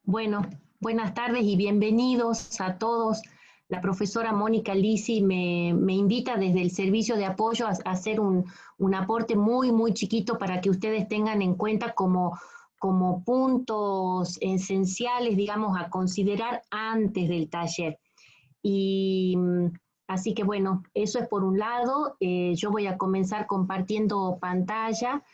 Bueno, buenas tardes y bienvenidos a todos. La profesora Mónica Lisi me invita desde el servicio de apoyo a hacer un aporte muy chiquito para que ustedes tengan en cuenta como puntos esenciales, digamos, a considerar antes del taller. Y así que bueno, eso es por un lado. Yo voy a comenzar compartiendo pantalla.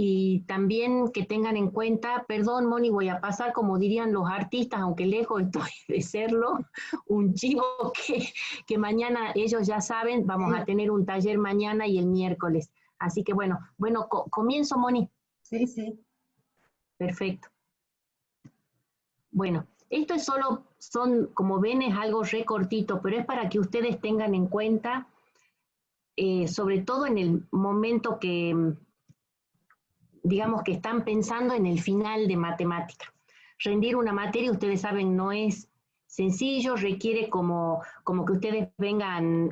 Y también que tengan en cuenta, perdón Moni, voy a pasar como dirían los artistas, aunque lejos estoy de serlo, un chivo que mañana ellos ya saben, vamos a tener un taller mañana y el miércoles. Así que bueno, comienzo Moni. Sí, sí. Perfecto. Bueno, esto es como ven, es algo re cortito, pero es para que ustedes tengan en cuenta, sobre todo en el momento que digamos que están pensando en el final de matemática. Rendir una materia, ustedes saben, no es sencillo, requiere como que ustedes vengan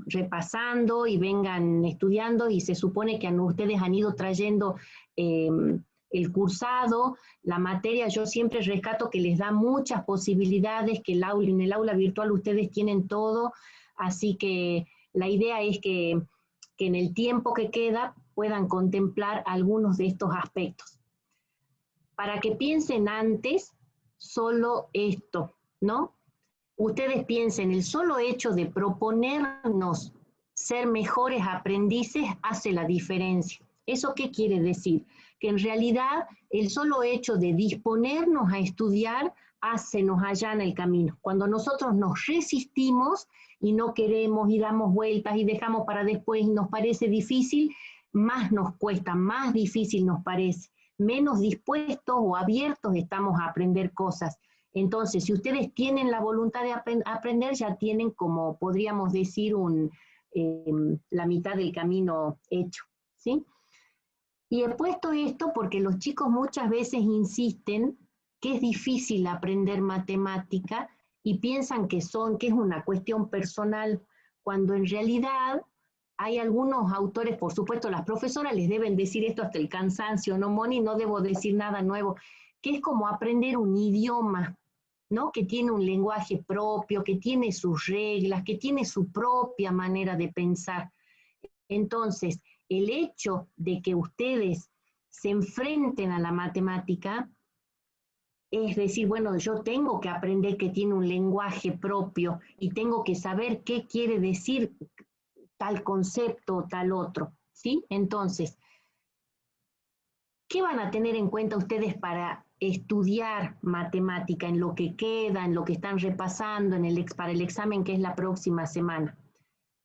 repasando y vengan estudiando, y se supone que ustedes han ido trayendo el cursado, la materia. Yo siempre rescato que les da muchas posibilidades, que en el aula virtual ustedes tienen todo, así que la idea es que en el tiempo que queda puedan contemplar algunos de estos aspectos. Para que piensen antes solo esto, ¿no? Ustedes piensen, el solo hecho de proponernos ser mejores aprendices hace la diferencia. ¿Eso qué quiere decir? Que en realidad el solo hecho de disponernos a estudiar nos allana el camino. Cuando nosotros nos resistimos y no queremos y damos vueltas y dejamos para después y nos parece difícil, más nos cuesta, más difícil nos parece, menos dispuestos o abiertos estamos a aprender cosas. Entonces, si ustedes tienen la voluntad de aprender, ya tienen, como podríamos decir, la mitad del camino hecho, ¿sí? Y he puesto esto porque los chicos muchas veces insisten que es difícil aprender matemática y piensan que es una cuestión personal, cuando en realidad hay algunos autores, por supuesto las profesoras les deben decir esto hasta el cansancio, ¿no, Moni? No debo decir nada nuevo, que es como aprender un idioma, ¿no? Que tiene un lenguaje propio, que tiene sus reglas, que tiene su propia manera de pensar. Entonces, el hecho de que ustedes se enfrenten a la matemática es decir, bueno, yo tengo que aprender que tiene un lenguaje propio y tengo que saber qué quiere decir tal concepto o tal otro, ¿sí? Entonces, ¿qué van a tener en cuenta ustedes para estudiar matemática en lo que queda, en lo que están repasando para el examen que es la próxima semana?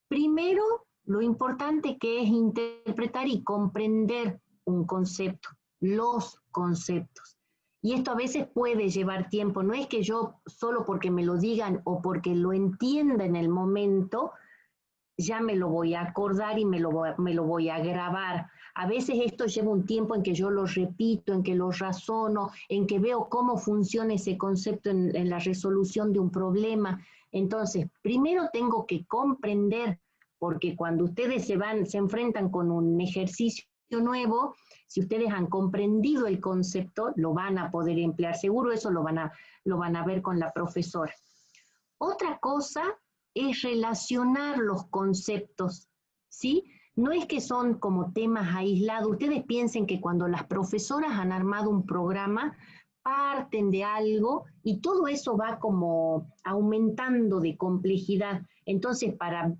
Primero, lo importante que es interpretar y comprender un concepto, los conceptos. Y esto a veces puede llevar tiempo, no es que yo solo porque me lo digan o porque lo entienda en el momento, ya me lo voy a acordar y me lo voy a grabar. A veces esto lleva un tiempo en que yo lo repito, en que lo razono, en que veo cómo funciona ese concepto en la resolución de un problema. Entonces, primero tengo que comprender, porque cuando ustedes se enfrentan con un ejercicio nuevo, si ustedes han comprendido el concepto, lo van a poder emplear. Seguro eso lo van a ver con la profesora. Otra cosa es relacionar los conceptos, ¿sí? No es que son como temas aislados. Ustedes piensen que cuando las profesoras han armado un programa, parten de algo y todo eso va como aumentando de complejidad. Entonces, para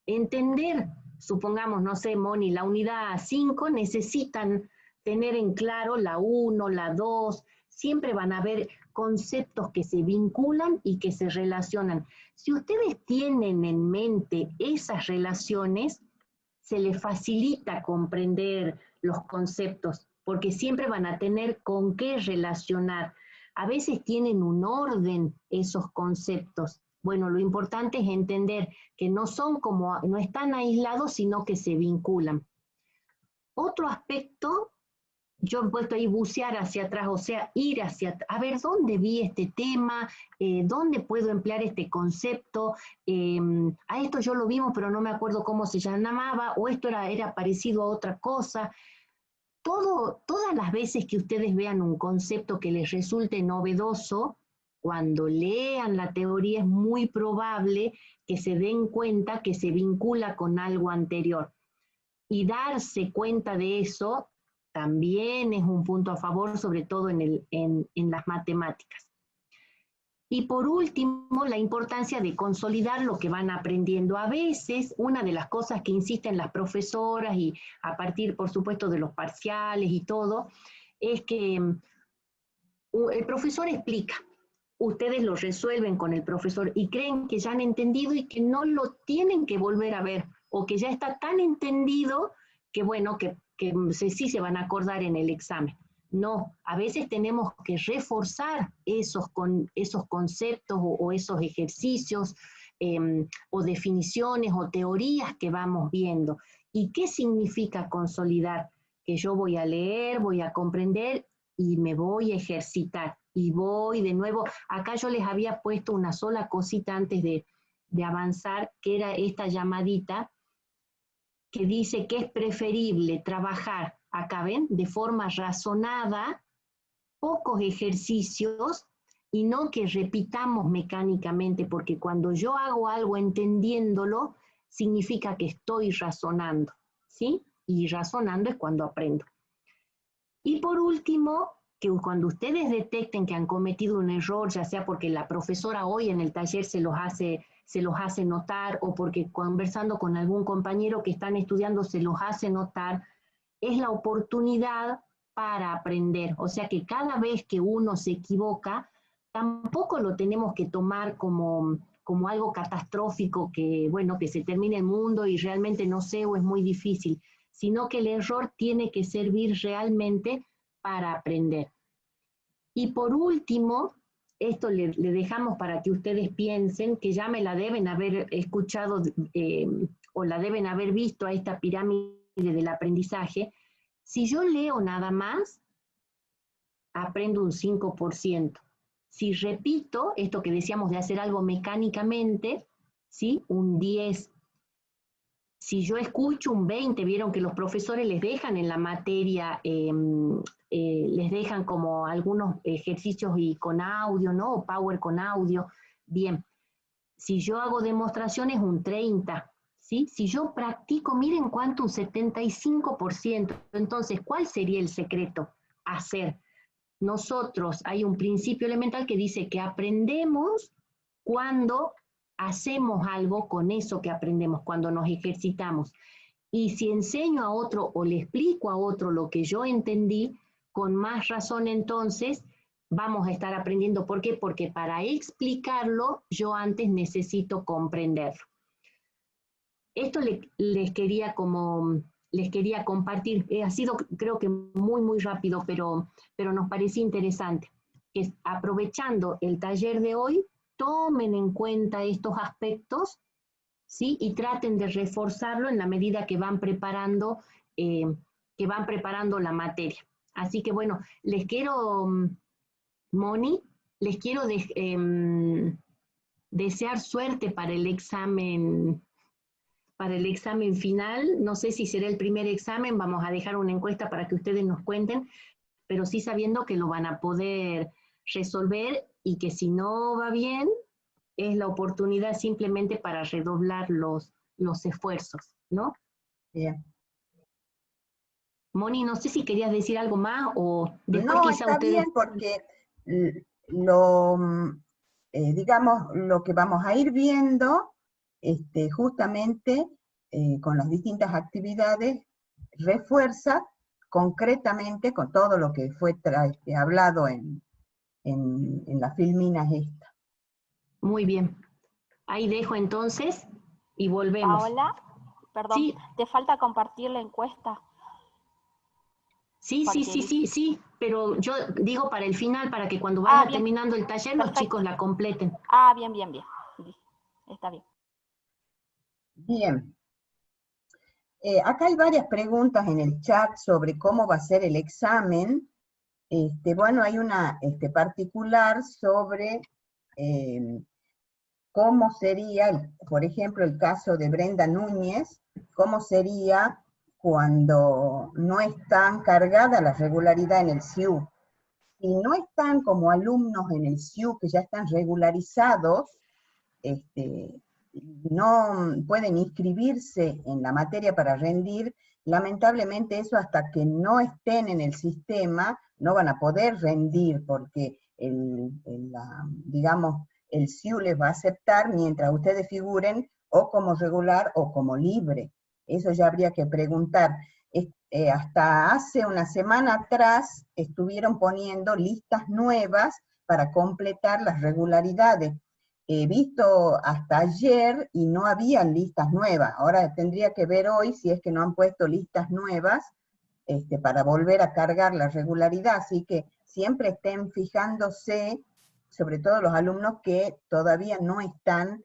entender, supongamos, no sé, Moni, la unidad 5, necesitan tener en claro la 1, la 2, siempre van a haber conceptos que se vinculan y que se relacionan. Si ustedes tienen en mente esas relaciones, se les facilita comprender los conceptos, porque siempre van a tener con qué relacionar. A veces tienen un orden esos conceptos. Bueno, lo importante es entender que no están aislados, sino que se vinculan. Otro aspecto, yo he puesto ahí bucear hacia atrás, o sea, ir a ver dónde vi este tema, dónde puedo emplear este concepto, a esto yo lo vimos pero no me acuerdo cómo se llamaba, o esto era parecido a otra cosa. todas las veces que ustedes vean un concepto que les resulte novedoso, cuando lean la teoría es muy probable que se den cuenta que se vincula con algo anterior. Y darse cuenta de eso también es un punto a favor, sobre todo en las matemáticas. Y por último, la importancia de consolidar lo que van aprendiendo. A veces, una de las cosas que insisten las profesoras, y a partir, por supuesto, de los parciales y todo, es que el profesor explica, ustedes lo resuelven con el profesor y creen que ya han entendido y que no lo tienen que volver a ver, o que ya está tan entendido que bueno, que sí se van a acordar en el examen. No, a veces tenemos que reforzar esos conceptos o esos ejercicios o definiciones o teorías que vamos viendo. ¿Y qué significa consolidar? Que yo voy a leer, voy a comprender y me voy a ejercitar. Y voy de nuevo, acá yo les había puesto una sola cosita antes de avanzar, que era esta llamadita, que dice que es preferible trabajar, acá ven, de forma razonada, pocos ejercicios, y no que repitamos mecánicamente, porque cuando yo hago algo entendiéndolo, significa que estoy razonando, ¿sí? Y razonando es cuando aprendo. Y por último, que cuando ustedes detecten que han cometido un error, ya sea porque la profesora hoy en el taller se los hace notar, o porque conversando con algún compañero que están estudiando se los hace notar, es la oportunidad para aprender. O sea que cada vez que uno se equivoca, tampoco lo tenemos que tomar como algo catastrófico, que bueno, que se termine el mundo y realmente no sé o es muy difícil, sino que el error tiene que servir realmente para aprender. Y por último, esto le dejamos para que ustedes piensen, que ya me la deben haber escuchado o la deben haber visto a esta pirámide del aprendizaje. Si yo leo nada más, aprendo un 5%. Si repito, esto que decíamos de hacer algo mecánicamente, ¿sí? Un 10%. Si yo escucho un 20%, vieron que los profesores les dejan en la materia, les dejan como algunos ejercicios y con audio, ¿no? O Power con audio. Bien, si yo hago demostraciones, un 30%. ¿Sí? Si yo practico, miren cuánto, un 75%. Entonces, ¿cuál sería el secreto? Hacer. Nosotros, hay un principio elemental que dice que aprendemos cuando hacemos algo con eso que aprendemos, cuando nos ejercitamos. Y si enseño a otro o le explico a otro lo que yo entendí, con más razón entonces vamos a estar aprendiendo. ¿Por qué? Porque para explicarlo yo antes necesito comprenderlo. Esto les quería compartir. Ha sido, creo que muy rápido, pero nos parecía interesante. Que aprovechando el taller de hoy, tomen en cuenta estos aspectos, ¿sí? Y traten de reforzarlo en la medida que van preparando la materia. Así que bueno, les quiero, Moni, les quiero desear suerte para el examen final. No sé si será el primer examen, vamos a dejar una encuesta para que ustedes nos cuenten, pero sí sabiendo que lo van a poder resolver y que si no va bien, es la oportunidad simplemente para redoblar los esfuerzos, ¿no? Bien. Moni, no sé si querías decir algo más o después No, quizá está ustedes... bien porque digamos, lo que vamos a ir viendo, justamente con las distintas actividades, refuerza concretamente con todo lo que fue hablado en las filminas esta. Muy bien. Ahí dejo entonces y volvemos. Paola, perdón, Sí. te falta compartir la encuesta. Sí, pero yo digo para el final, para que cuando vaya terminando el taller, los chicos la completen. Bien. Está bien. Bien. Acá hay varias preguntas en el chat sobre cómo va a ser el examen. Bueno, hay una particular sobre cómo sería, por ejemplo, el caso de Brenda Núñez, cómo sería cuando no están cargadas la regularidad en el SIU. Si no están como alumnos en el SIU que ya están regularizados, no pueden inscribirse en la materia para rendir, lamentablemente eso hasta que no estén en el sistema no van a poder rendir, porque digamos, el SIU les va a aceptar mientras ustedes figuren o como regular o como libre. Eso ya habría que preguntar. Hasta hace una semana atrás estuvieron poniendo listas nuevas para completar las regularidades. He visto hasta ayer y no había listas nuevas. Ahora tendría que ver hoy si es que no han puesto listas nuevas para volver a cargar la regularidad. Así que siempre estén fijándose, sobre todo los alumnos que todavía no están,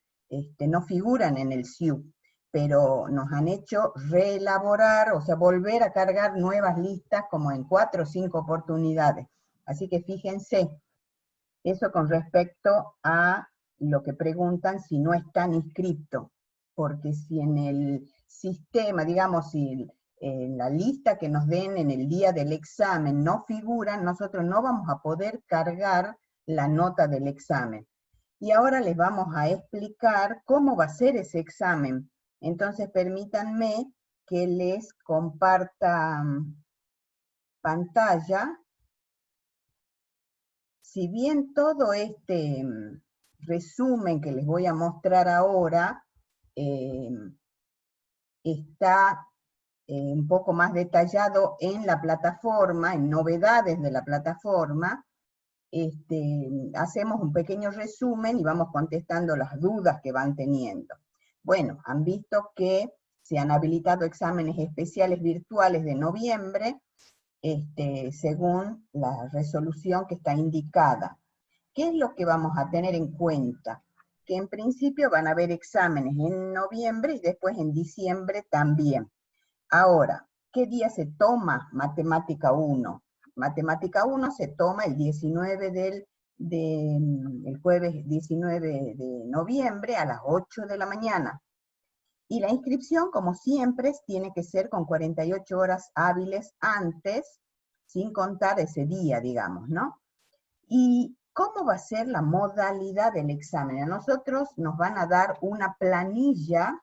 no figuran en el SIU, pero nos han hecho reelaborar, o sea, volver a cargar nuevas listas como en 4 o 5 oportunidades. Así que fíjense, eso con respecto a lo que preguntan si no están inscritos, porque si en el sistema, digamos, si en la lista que nos den en el día del examen no figuran, nosotros no vamos a poder cargar la nota del examen. Y ahora les vamos a explicar cómo va a ser ese examen. Entonces permítanme que les comparta pantalla. Si bien todo este resumen que les voy a mostrar ahora está un poco más detallado en la plataforma, en novedades de la plataforma, hacemos un pequeño resumen y vamos contestando las dudas que van teniendo. Bueno, han visto que se han habilitado exámenes especiales virtuales de noviembre, según la resolución que está indicada. ¿Qué es lo que vamos a tener en cuenta? Que en principio van a haber exámenes en noviembre y después en diciembre también. Ahora, ¿qué día se toma Matemática 1? Matemática 1 se toma el 19 el jueves 19 de noviembre a las 8 de la mañana. Y la inscripción, como siempre, tiene que ser con 48 horas hábiles antes, sin contar ese día, digamos, ¿no? ¿Y cómo va a ser la modalidad del examen? A nosotros nos van a dar una planilla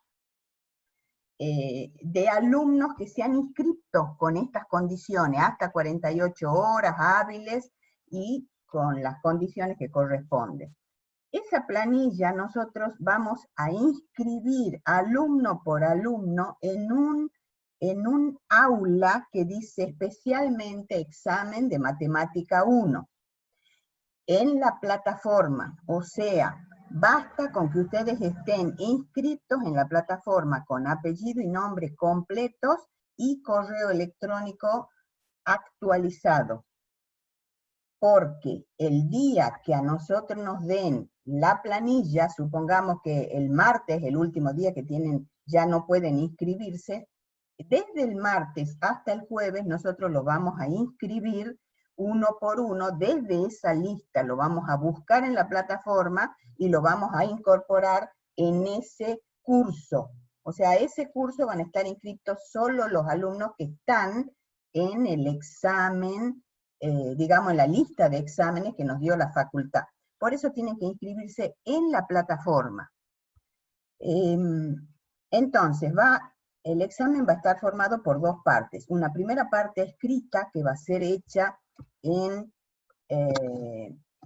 de alumnos que se han inscrito con estas condiciones, hasta 48 horas hábiles y con las condiciones que corresponden. Esa planilla nosotros vamos a inscribir alumno por alumno en un aula que dice especialmente examen de Matemática 1, en la plataforma, o sea, basta con que ustedes estén inscritos en la plataforma con apellido y nombre completos y correo electrónico actualizado. Porque el día que a nosotros nos den la planilla, supongamos que el martes, el último día que tienen, ya no pueden inscribirse, desde el martes hasta el jueves nosotros lo vamos a inscribir uno por uno, desde esa lista lo vamos a buscar en la plataforma y lo vamos a incorporar en ese curso. O sea, ese curso van a estar inscritos solo los alumnos que están en el examen, digamos, en la lista de exámenes que nos dio la facultad. Por eso tienen que inscribirse en la plataforma. Entonces, el examen va a estar formado por 2 partes. Una primera parte escrita, que va a ser hecha en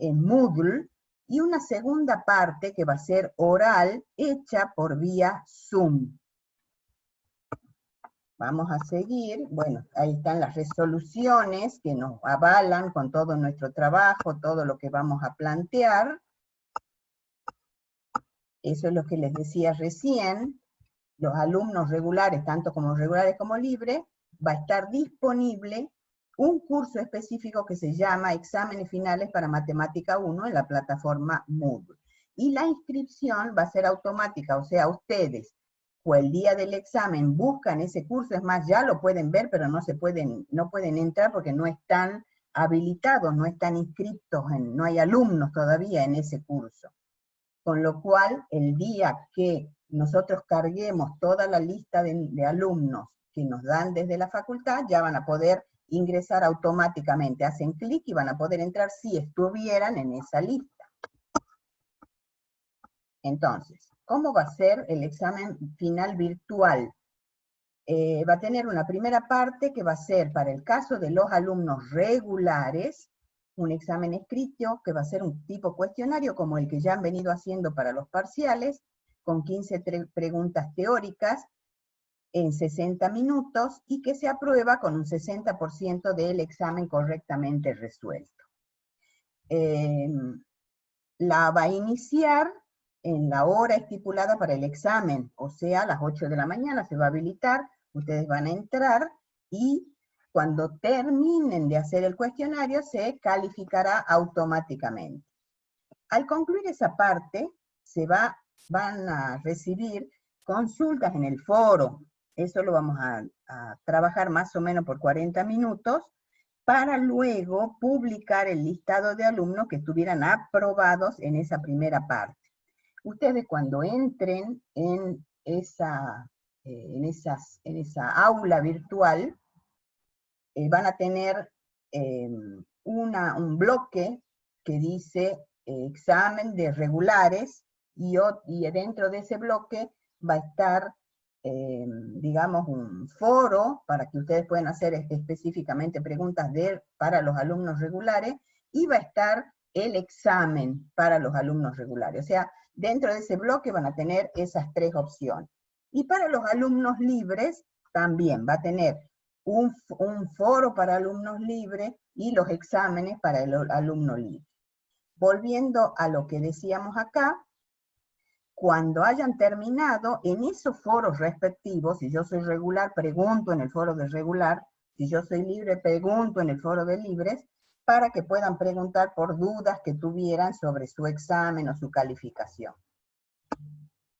Moodle, y una segunda parte que va a ser oral, hecha por vía Zoom. Vamos a seguir. Bueno, ahí están las resoluciones que nos avalan con todo nuestro trabajo, todo lo que vamos a plantear. Eso es lo que les decía recién. Los alumnos regulares, tanto como regulares como libres, va a estar disponible un curso específico que se llama Exámenes Finales para Matemática 1 en la plataforma Moodle. Y la inscripción va a ser automática, o sea, ustedes, o el día del examen, buscan ese curso, es más, ya lo pueden ver, pero no pueden entrar porque no están habilitados, no están inscritos, no hay alumnos todavía en ese curso. Con lo cual, el día que nosotros carguemos toda la lista de alumnos que nos dan desde la facultad, ya van a poder ingresar automáticamente. Hacen clic y van a poder entrar si estuvieran en esa lista. Entonces, ¿cómo va a ser el examen final virtual? Va a tener una primera parte que va a ser, para el caso de los alumnos regulares, un examen escrito que va a ser un tipo cuestionario como el que ya han venido haciendo para los parciales, con 15 preguntas teóricas en 60 minutos y que se aprueba con un 60% del examen correctamente resuelto. La va a iniciar en la hora estipulada para el examen, o sea, a las 8 de la mañana se va a habilitar, ustedes van a entrar y cuando terminen de hacer el cuestionario se calificará automáticamente. Al concluir esa parte, van a recibir consultas en el foro. Eso lo vamos a trabajar más o menos por 40 minutos, para luego publicar el listado de alumnos que estuvieran aprobados en esa primera parte. Ustedes cuando entren en esa aula virtual, van a tener un bloque que dice examen de regulares, y dentro de ese bloque va a estar, digamos, un foro para que ustedes puedan hacer específicamente preguntas para los alumnos regulares, y va a estar el examen para los alumnos regulares. O sea, dentro de ese bloque van a tener esas tres opciones. Y para los alumnos libres también va a tener un foro para alumnos libres y los exámenes para el alumno libre. Volviendo a lo que decíamos acá, cuando hayan terminado, en esos foros respectivos, si yo soy regular, pregunto en el foro de regular, si yo soy libre, pregunto en el foro de libres, para que puedan preguntar por dudas que tuvieran sobre su examen o su calificación.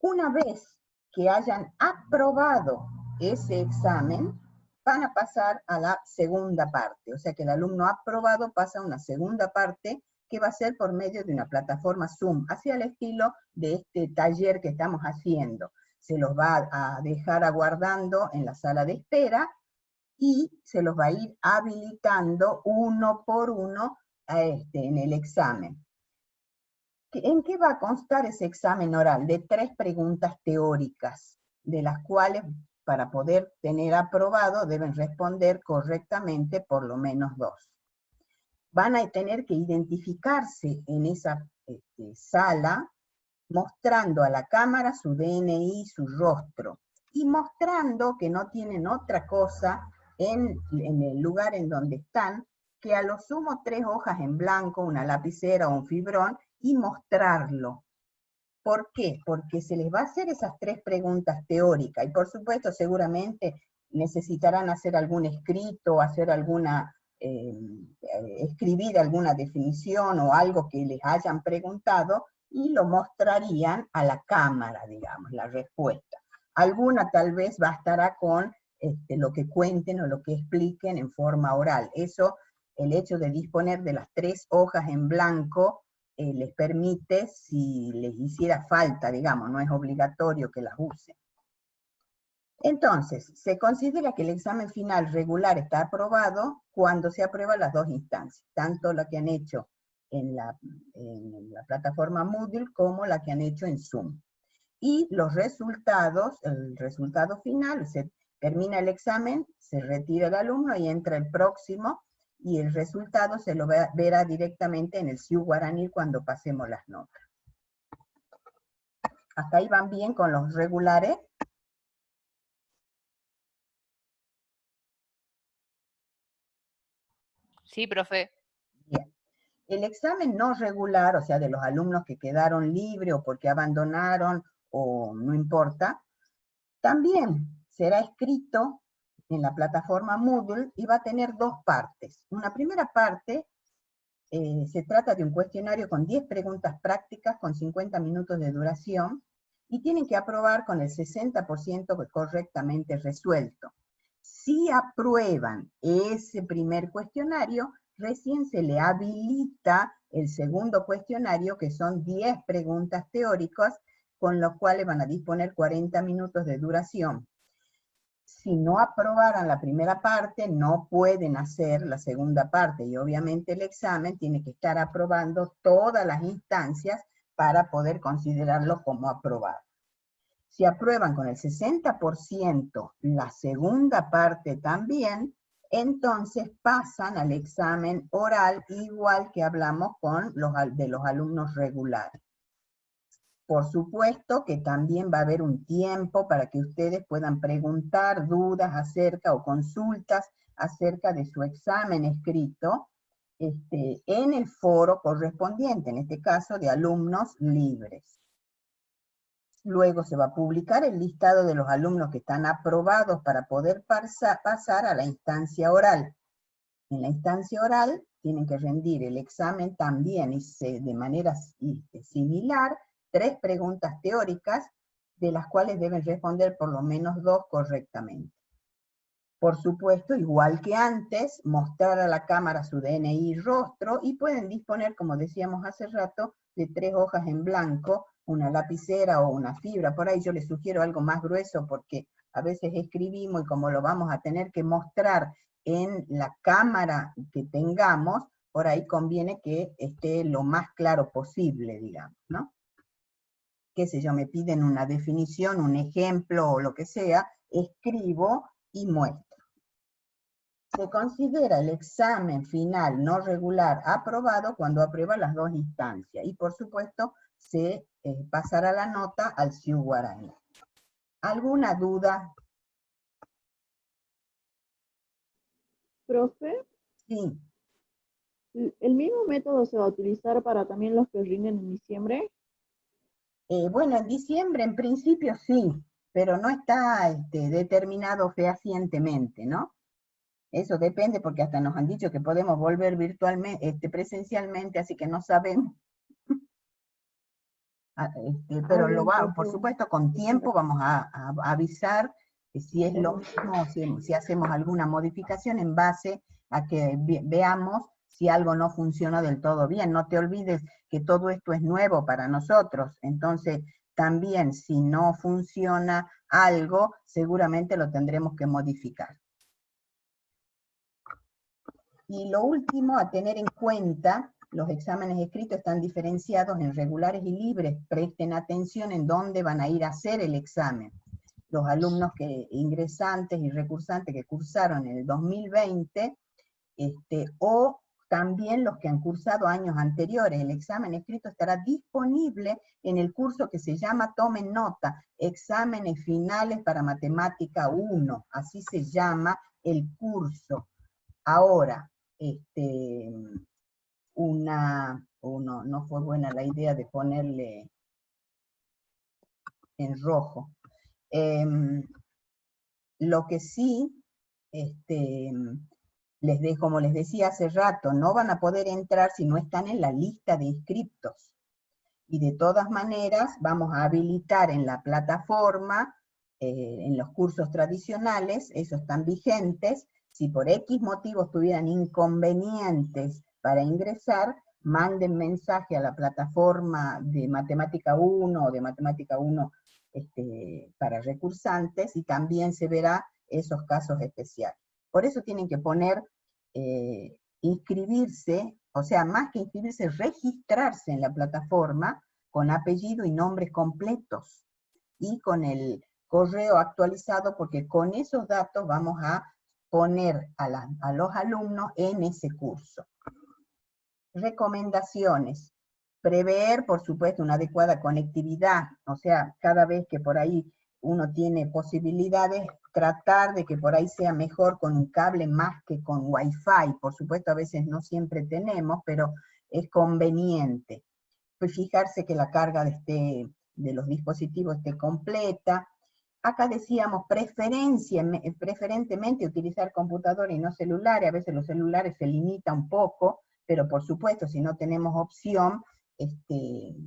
Una vez que hayan aprobado ese examen, van a pasar a la segunda parte. O sea que el alumno aprobado pasa a una segunda parte que va a ser por medio de una plataforma Zoom, hacia el estilo de este taller que estamos haciendo. Se los va a dejar aguardando en la sala de espera y se los va a ir habilitando uno por uno en el examen. ¿En qué va a constar ese examen oral? De 3 preguntas teóricas, de las cuales, para poder tener aprobado, deben responder correctamente por lo menos 2. Van a tener que identificarse en esa sala, mostrando a la cámara su DNI, su rostro, y mostrando que no tienen otra cosa en el lugar en donde están, que a lo sumo 3 hojas en blanco, una lapicera o un fibrón, y mostrarlo. ¿Por qué? Porque se les va a hacer esas 3 preguntas teóricas, y por supuesto seguramente necesitarán hacer algún escrito, hacer alguna, escribir alguna definición o algo que les hayan preguntado, y lo mostrarían a la cámara, digamos, la respuesta. Alguna tal vez bastará con lo que cuenten o lo que expliquen en forma oral. Eso, el hecho de disponer de las 3 hojas en blanco, les permite, si les hiciera falta, digamos, no es obligatorio que las usen. Entonces, se considera que el examen final regular está aprobado cuando se aprueban las 2 instancias, tanto la que han hecho en la plataforma Moodle como la que han hecho en Zoom. Y los resultados, el resultado final, se termina el examen, se retira el alumno y entra el próximo, y el resultado se lo verá directamente en el SIU Guaraní cuando pasemos las notas. ¿Hasta ahí van bien con los regulares? Sí, profe. Bien. El examen no regular, o sea, de los alumnos que quedaron libres o porque abandonaron o no importa, también será escrito en la plataforma Moodle y va a tener 2 partes. Una primera parte se trata de un cuestionario con 10 preguntas prácticas con 50 minutos de duración y tienen que aprobar con el 60% correctamente resuelto. Si aprueban ese primer cuestionario, recién se le habilita el segundo cuestionario, que son 10 preguntas teóricas, con los cuales van a disponer 40 minutos de duración. Si no aprobaran la primera parte, no pueden hacer la segunda parte, y obviamente el examen tiene que estar aprobando todas las instancias para poder considerarlo como aprobado. Si aprueban con el 60% la segunda parte también, entonces pasan al examen oral, igual que hablamos con de los alumnos regulares. Por supuesto que también va a haber un tiempo para que ustedes puedan preguntar dudas acerca o consultas acerca de su examen escrito en el foro correspondiente, en este caso de alumnos libres. Luego se va a publicar el listado de los alumnos que están aprobados para poder pasar a la instancia oral. En la instancia oral tienen que rendir el examen también de manera similar, 3 preguntas teóricas, de las cuales deben responder por lo menos 2 correctamente. Por supuesto, igual que antes, mostrar a la cámara su DNI y rostro, y pueden disponer, como decíamos hace rato, de 3 hojas en blanco, una lapicera o una fibra. Por ahí yo les sugiero algo más grueso, porque a veces escribimos y como lo vamos a tener que mostrar en la cámara que tengamos, por ahí conviene que esté lo más claro posible, digamos, ¿no? Qué sé yo, me piden una definición, un ejemplo o lo que sea, escribo y muestro. Se considera el examen final no regular aprobado cuando aprueba las 2 instancias, y por supuesto se pasará la nota al CIU Guaraní. ¿Alguna duda? Profe, Sí. ¿el mismo método se va a utilizar para también los que rinden en diciembre? Bueno, en diciembre en principio sí, pero no está determinado fehacientemente, ¿no? Eso depende, porque hasta nos han dicho que podemos volver virtualmente, presencialmente, así que no sabemos. Pero por supuesto, con tiempo vamos a avisar si es lo mismo, si hacemos alguna modificación en base a que veamos si algo no funciona del todo bien. No te olvides que todo esto es nuevo para nosotros, entonces también si no funciona algo, seguramente lo tendremos que modificar. Y lo último a tener en cuenta, los exámenes escritos están diferenciados en regulares y libres. Presten atención en dónde van a ir a hacer el examen. Los alumnos ingresantes y recursantes que cursaron en el 2020, o también los que han cursado años anteriores. El examen escrito estará disponible en el curso que se llama, tomen nota, Exámenes Finales para Matemática 1, así se llama el curso. Ahora, no fue buena la idea de ponerle en rojo. Lo que sí, como les decía hace rato, no van a poder entrar si no están en la lista de inscriptos. Y de todas maneras, vamos a habilitar en la plataforma, en los cursos tradicionales, esos están vigentes. Si por X motivos tuvieran inconvenientes para ingresar, manden mensaje a la plataforma de Matemática 1 o de Matemática 1 para recursantes, y también se verá esos casos especiales. Por eso tienen que poner inscribirse, o sea, más que inscribirse, registrarse en la plataforma con apellido y nombres completos, y con el correo actualizado, porque con esos datos vamos a poner a los alumnos en ese curso. Recomendaciones. Prever, por supuesto, una adecuada conectividad, o sea, cada vez que por ahí uno tiene posibilidades, tratar de que por ahí sea mejor con un cable más que con Wi-Fi. Por supuesto, a veces no siempre tenemos, pero es conveniente. Pues fijarse que la carga de los dispositivos esté completa. Acá decíamos preferentemente utilizar computadores y no celulares. A veces los celulares se limita un poco, pero por supuesto, si no tenemos opción,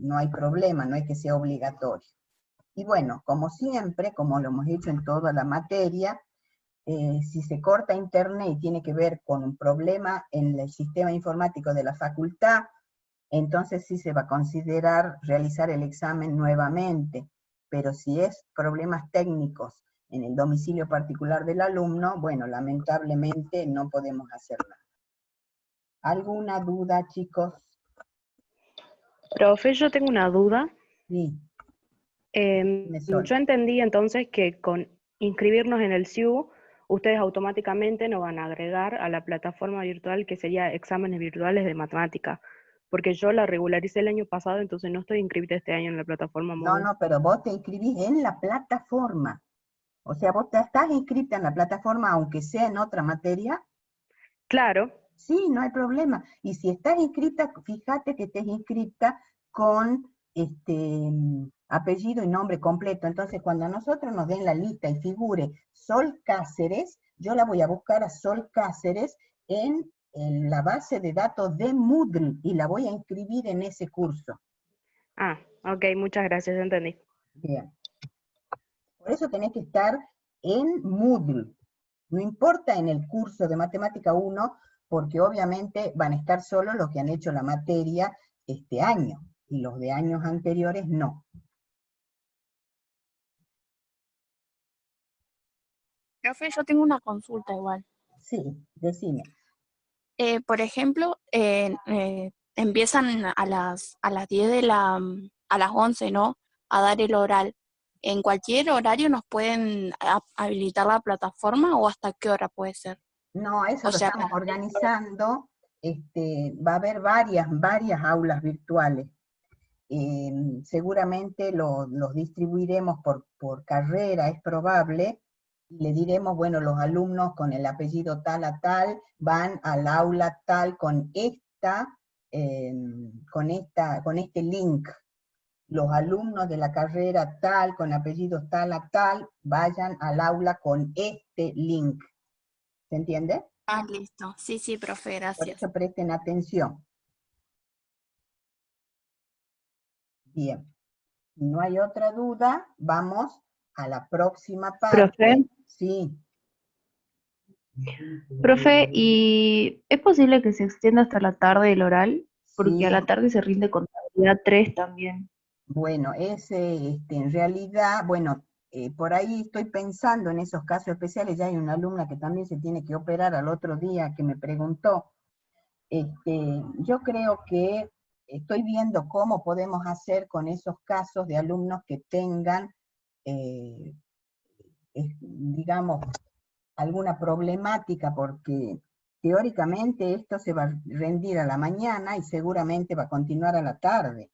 no hay problema, no es que sea obligatorio. Y bueno, como siempre, como lo hemos hecho en toda la materia, si se corta internet y tiene que ver con un problema en el sistema informático de la facultad, entonces sí se va a considerar realizar el examen nuevamente. Pero si es problemas técnicos en el domicilio particular del alumno, bueno, lamentablemente no podemos hacer nada. ¿Alguna duda, chicos? Profe, yo tengo una duda. Sí, Yo entendí entonces que con inscribirnos en el SIU, ustedes automáticamente nos van a agregar a la plataforma virtual que sería exámenes virtuales de matemática, porque yo la regularicé el año pasado, entonces no estoy inscrita este año en la plataforma no, móvil. pero vos te inscribís en la plataforma. O sea, vos estás inscrita en la plataforma, aunque sea en otra materia. Claro. Sí, no hay problema. Y si estás inscrita, fíjate que estés inscrita con apellido y nombre completo. Entonces, cuando a nosotros nos den la lista y figure Sol Cáceres, yo la voy a buscar a Sol Cáceres en la base de datos de Moodle y la voy a inscribir en ese curso. Ah, ok, muchas gracias, entendí. Bien. Por eso tenés que estar en Moodle. No importa en el curso de Matemática 1, porque obviamente van a estar solo los que han hecho la materia este año, y los de años anteriores no. Profe, yo tengo una consulta igual. Sí, decime. Por ejemplo, empiezan a las 10 a las 11, ¿no? A dar el oral. ¿En cualquier horario nos pueden habilitar la plataforma o hasta qué hora puede ser? No, eso O lo sea, estamos organizando. Va a haber varias aulas virtuales. Seguramente los distribuiremos por carrera, es probable. Le diremos, bueno, los alumnos con el apellido tal a tal van al aula tal con este link. Los alumnos de la carrera tal, con apellidos tal a tal, vayan al aula con este link. ¿Se entiende? Ah, listo. Sí, sí, profe, Por gracias. eso presten atención. Bien. Si no hay otra duda, vamos a la próxima parte. Profe. Sí. Profe, ¿y es posible que se extienda hasta la tarde el oral? Porque Sí, a la tarde se rinde contabilidad 3 también. bueno, en realidad, bueno, por ahí estoy pensando en esos casos especiales. Ya hay una alumna que también se tiene que operar al otro día que me preguntó. Yo creo que estoy viendo cómo podemos hacer con esos casos de alumnos que tengan, digamos, alguna problemática, porque teóricamente esto se va a rendir a la mañana y seguramente va a continuar a la tarde.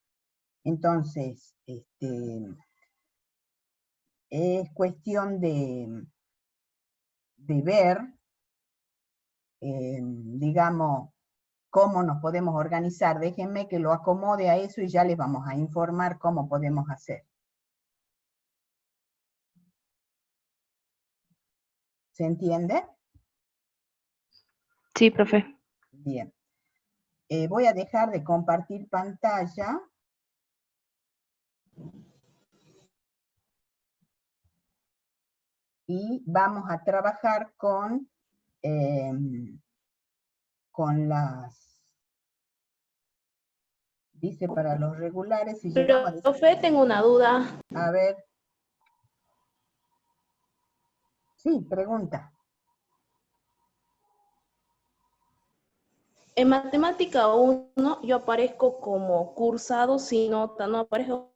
Entonces, es cuestión de ver, digamos, cómo nos podemos organizar. Déjenme que lo acomode a eso y ya les vamos a informar cómo podemos hacer. ¿Se entiende? Sí, profe. Bien. Voy a dejar de compartir pantalla. Y vamos a trabajar con las, dice para los regulares, y llegamos a... Profe, tengo una duda. A ver. Sí, pregunta. En matemática 1 yo aparezco como cursado sin nota, no aparezco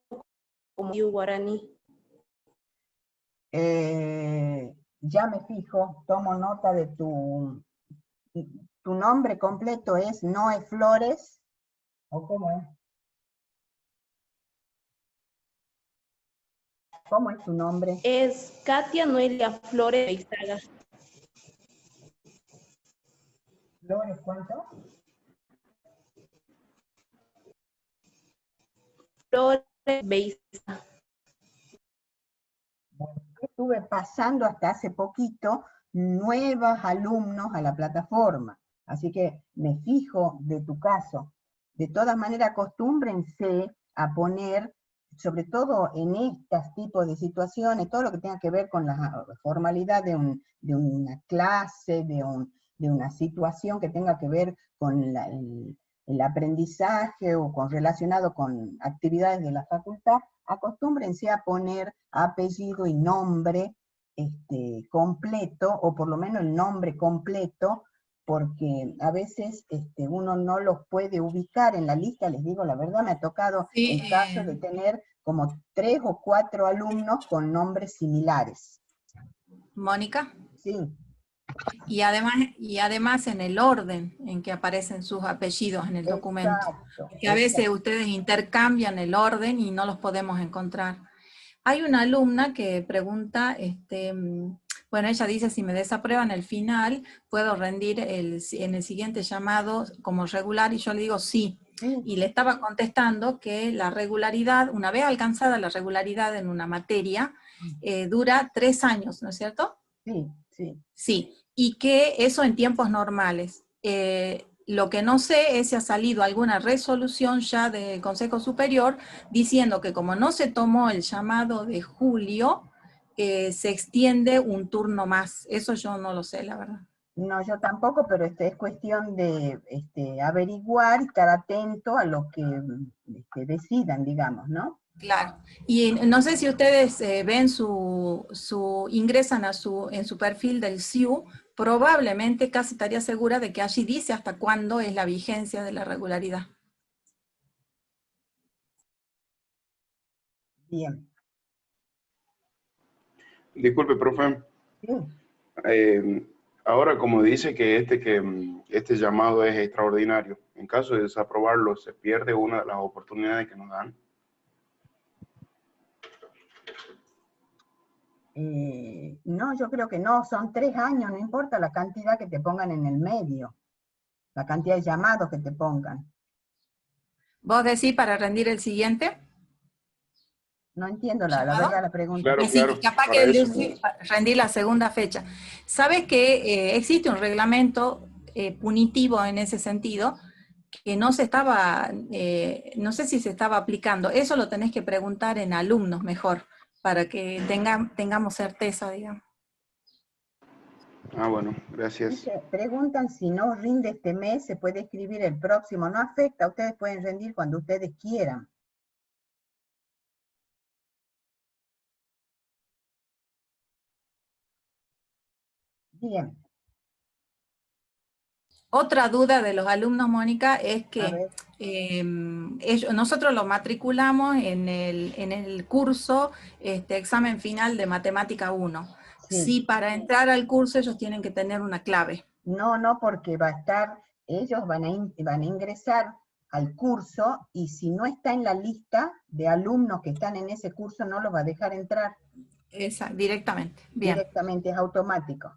como guaraní. Ya me fijo, tomo nota de tu nombre completo. ¿Es Noé Flores? ¿O cómo es? ¿Cómo es tu nombre? Es Katia Noelia Flores Beizaga. ¿Flores cuánto? Flores Beizaga. Bueno, estuve pasando hasta hace poquito nuevos alumnos a la plataforma, así que me fijo de tu caso. De todas maneras, acostúmbrense a poner, sobre todo en estos tipos de situaciones, todo lo que tenga que ver con la formalidad de una clase, de una situación que tenga que ver con el aprendizaje o relacionado con actividades de la facultad, acostúmbrense a poner apellido y nombre completo, o por lo menos el nombre completo, porque a veces uno no los puede ubicar en la lista. Les digo, la verdad me ha tocado Sí, el caso de tener como 3 o 4 alumnos con nombres similares. Mónica. Sí. Y además en el orden en que aparecen sus apellidos en el documento. Exacto. Que a veces ustedes intercambian el orden y no los podemos encontrar. Hay una alumna que pregunta, bueno, ella dice, si me desaprueban el final, ¿puedo rendir en el siguiente llamado como regular? Y yo le digo sí. Y le estaba contestando que la regularidad, una vez alcanzada la regularidad en una materia, dura 3 años, ¿no es cierto? Sí, sí. Sí, y que eso en tiempos normales. Lo que no sé es si ha salido alguna resolución ya del Consejo Superior diciendo que como no se tomó el llamado de julio, se extiende un turno más. Eso yo no lo sé, la verdad. No, yo tampoco, pero es cuestión de averiguar y estar atento a lo que decidan, digamos, ¿no? Claro. Y no sé si ustedes ven ingresan en su perfil del SIU, probablemente casi estaría segura de que allí dice hasta cuándo es la vigencia de la regularidad. Bien. Disculpe, profe. Sí. Ahora, como dice que este llamado es extraordinario, en caso de desaprobarlo, se pierde una de las oportunidades que nos dan. No, yo creo que no, son 3 años, no importa la cantidad que te pongan en el medio, la cantidad de llamados que te pongan. ¿Vos decís para rendir el siguiente? No entiendo la verdad la pregunta. Claro, claro. Capaz que rendir la segunda fecha. ¿Sabes que existe un reglamento punitivo en ese sentido que no se estaba, no sé si se estaba aplicando? Eso lo tenés que preguntar en alumnos mejor, para que tengamos certeza, digamos. Ah, bueno, gracias. Dice, preguntan si no rinde este mes, se puede escribir el próximo. No afecta, ustedes pueden rendir cuando ustedes quieran. Bien. Otra duda de los alumnos, Mónica, es que nosotros los matriculamos en el curso examen final de Matemática 1. Sí. Sí, para entrar al curso ellos tienen que tener una clave. No, porque ellos van a ingresar al curso y si no está en la lista de alumnos que están en ese curso, no los va a dejar entrar. Directamente. Bien. Directamente, es automático.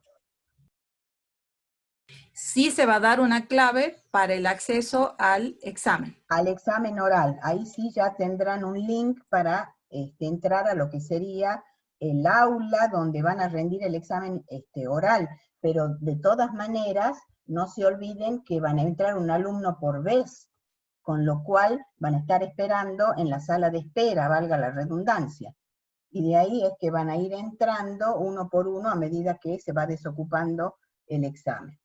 Sí se va a dar una clave para el acceso al examen. Al examen oral, ahí sí ya tendrán un link para entrar a lo que sería el aula donde van a rendir el examen oral, pero de todas maneras no se olviden que van a entrar un alumno por vez, con lo cual van a estar esperando en la sala de espera, valga la redundancia. Y de ahí es que van a ir entrando uno por uno a medida que se va desocupando el examen.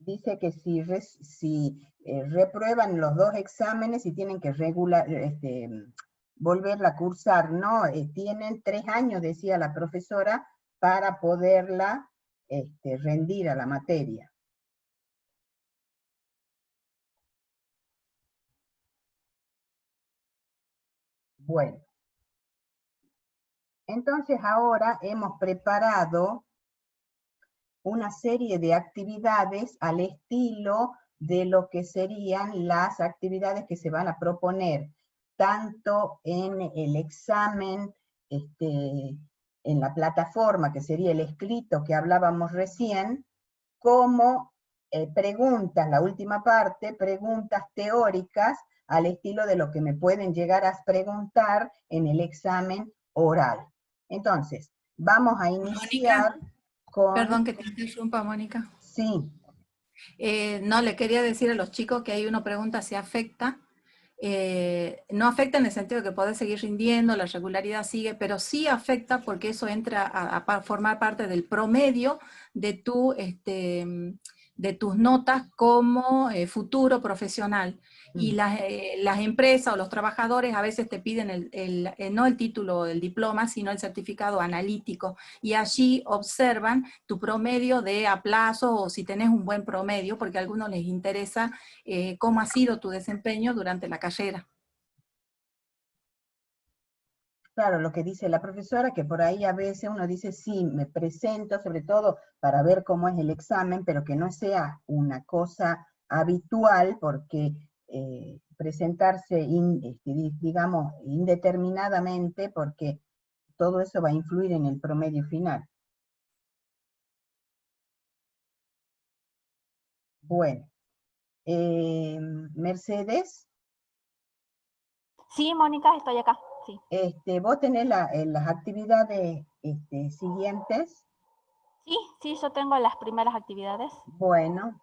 Dice que si reprueban los 2 exámenes y tienen que volverla a cursar, ¿no? Tienen 3 años, decía la profesora, para poderla rendir a la materia. Bueno. Entonces ahora hemos preparado una serie de actividades al estilo de lo que serían las actividades que se van a proponer, tanto en el examen, en la plataforma, que sería el escrito que hablábamos recién, como preguntas, la última parte, preguntas teóricas al estilo de lo que me pueden llegar a preguntar en el examen oral. Entonces, vamos a iniciar... Mónica, perdón que te interrumpa, Mónica. Sí. No, le quería decir a los chicos que hay una pregunta si afecta. No afecta en el sentido de que podés seguir rindiendo, la regularidad sigue, pero sí afecta porque eso entra a formar parte del promedio de de tus notas como futuro profesional. Y las empresas o los trabajadores a veces te piden no el título del diploma, sino el certificado analítico. Y allí observan tu promedio de aplazo o si tenés un buen promedio, porque a algunos les interesa cómo ha sido tu desempeño durante la carrera. Claro, lo que dice la profesora, que por ahí a veces uno dice, sí, me presento, sobre todo para ver cómo es el examen, pero que no sea una cosa habitual, porque presentarse, digamos, indeterminadamente, porque todo eso va a influir en el promedio final. Bueno, Mercedes. Sí, Mónica, estoy acá. Sí. ¿Vos tenés las actividades siguientes? Sí, yo tengo las primeras actividades. Bueno.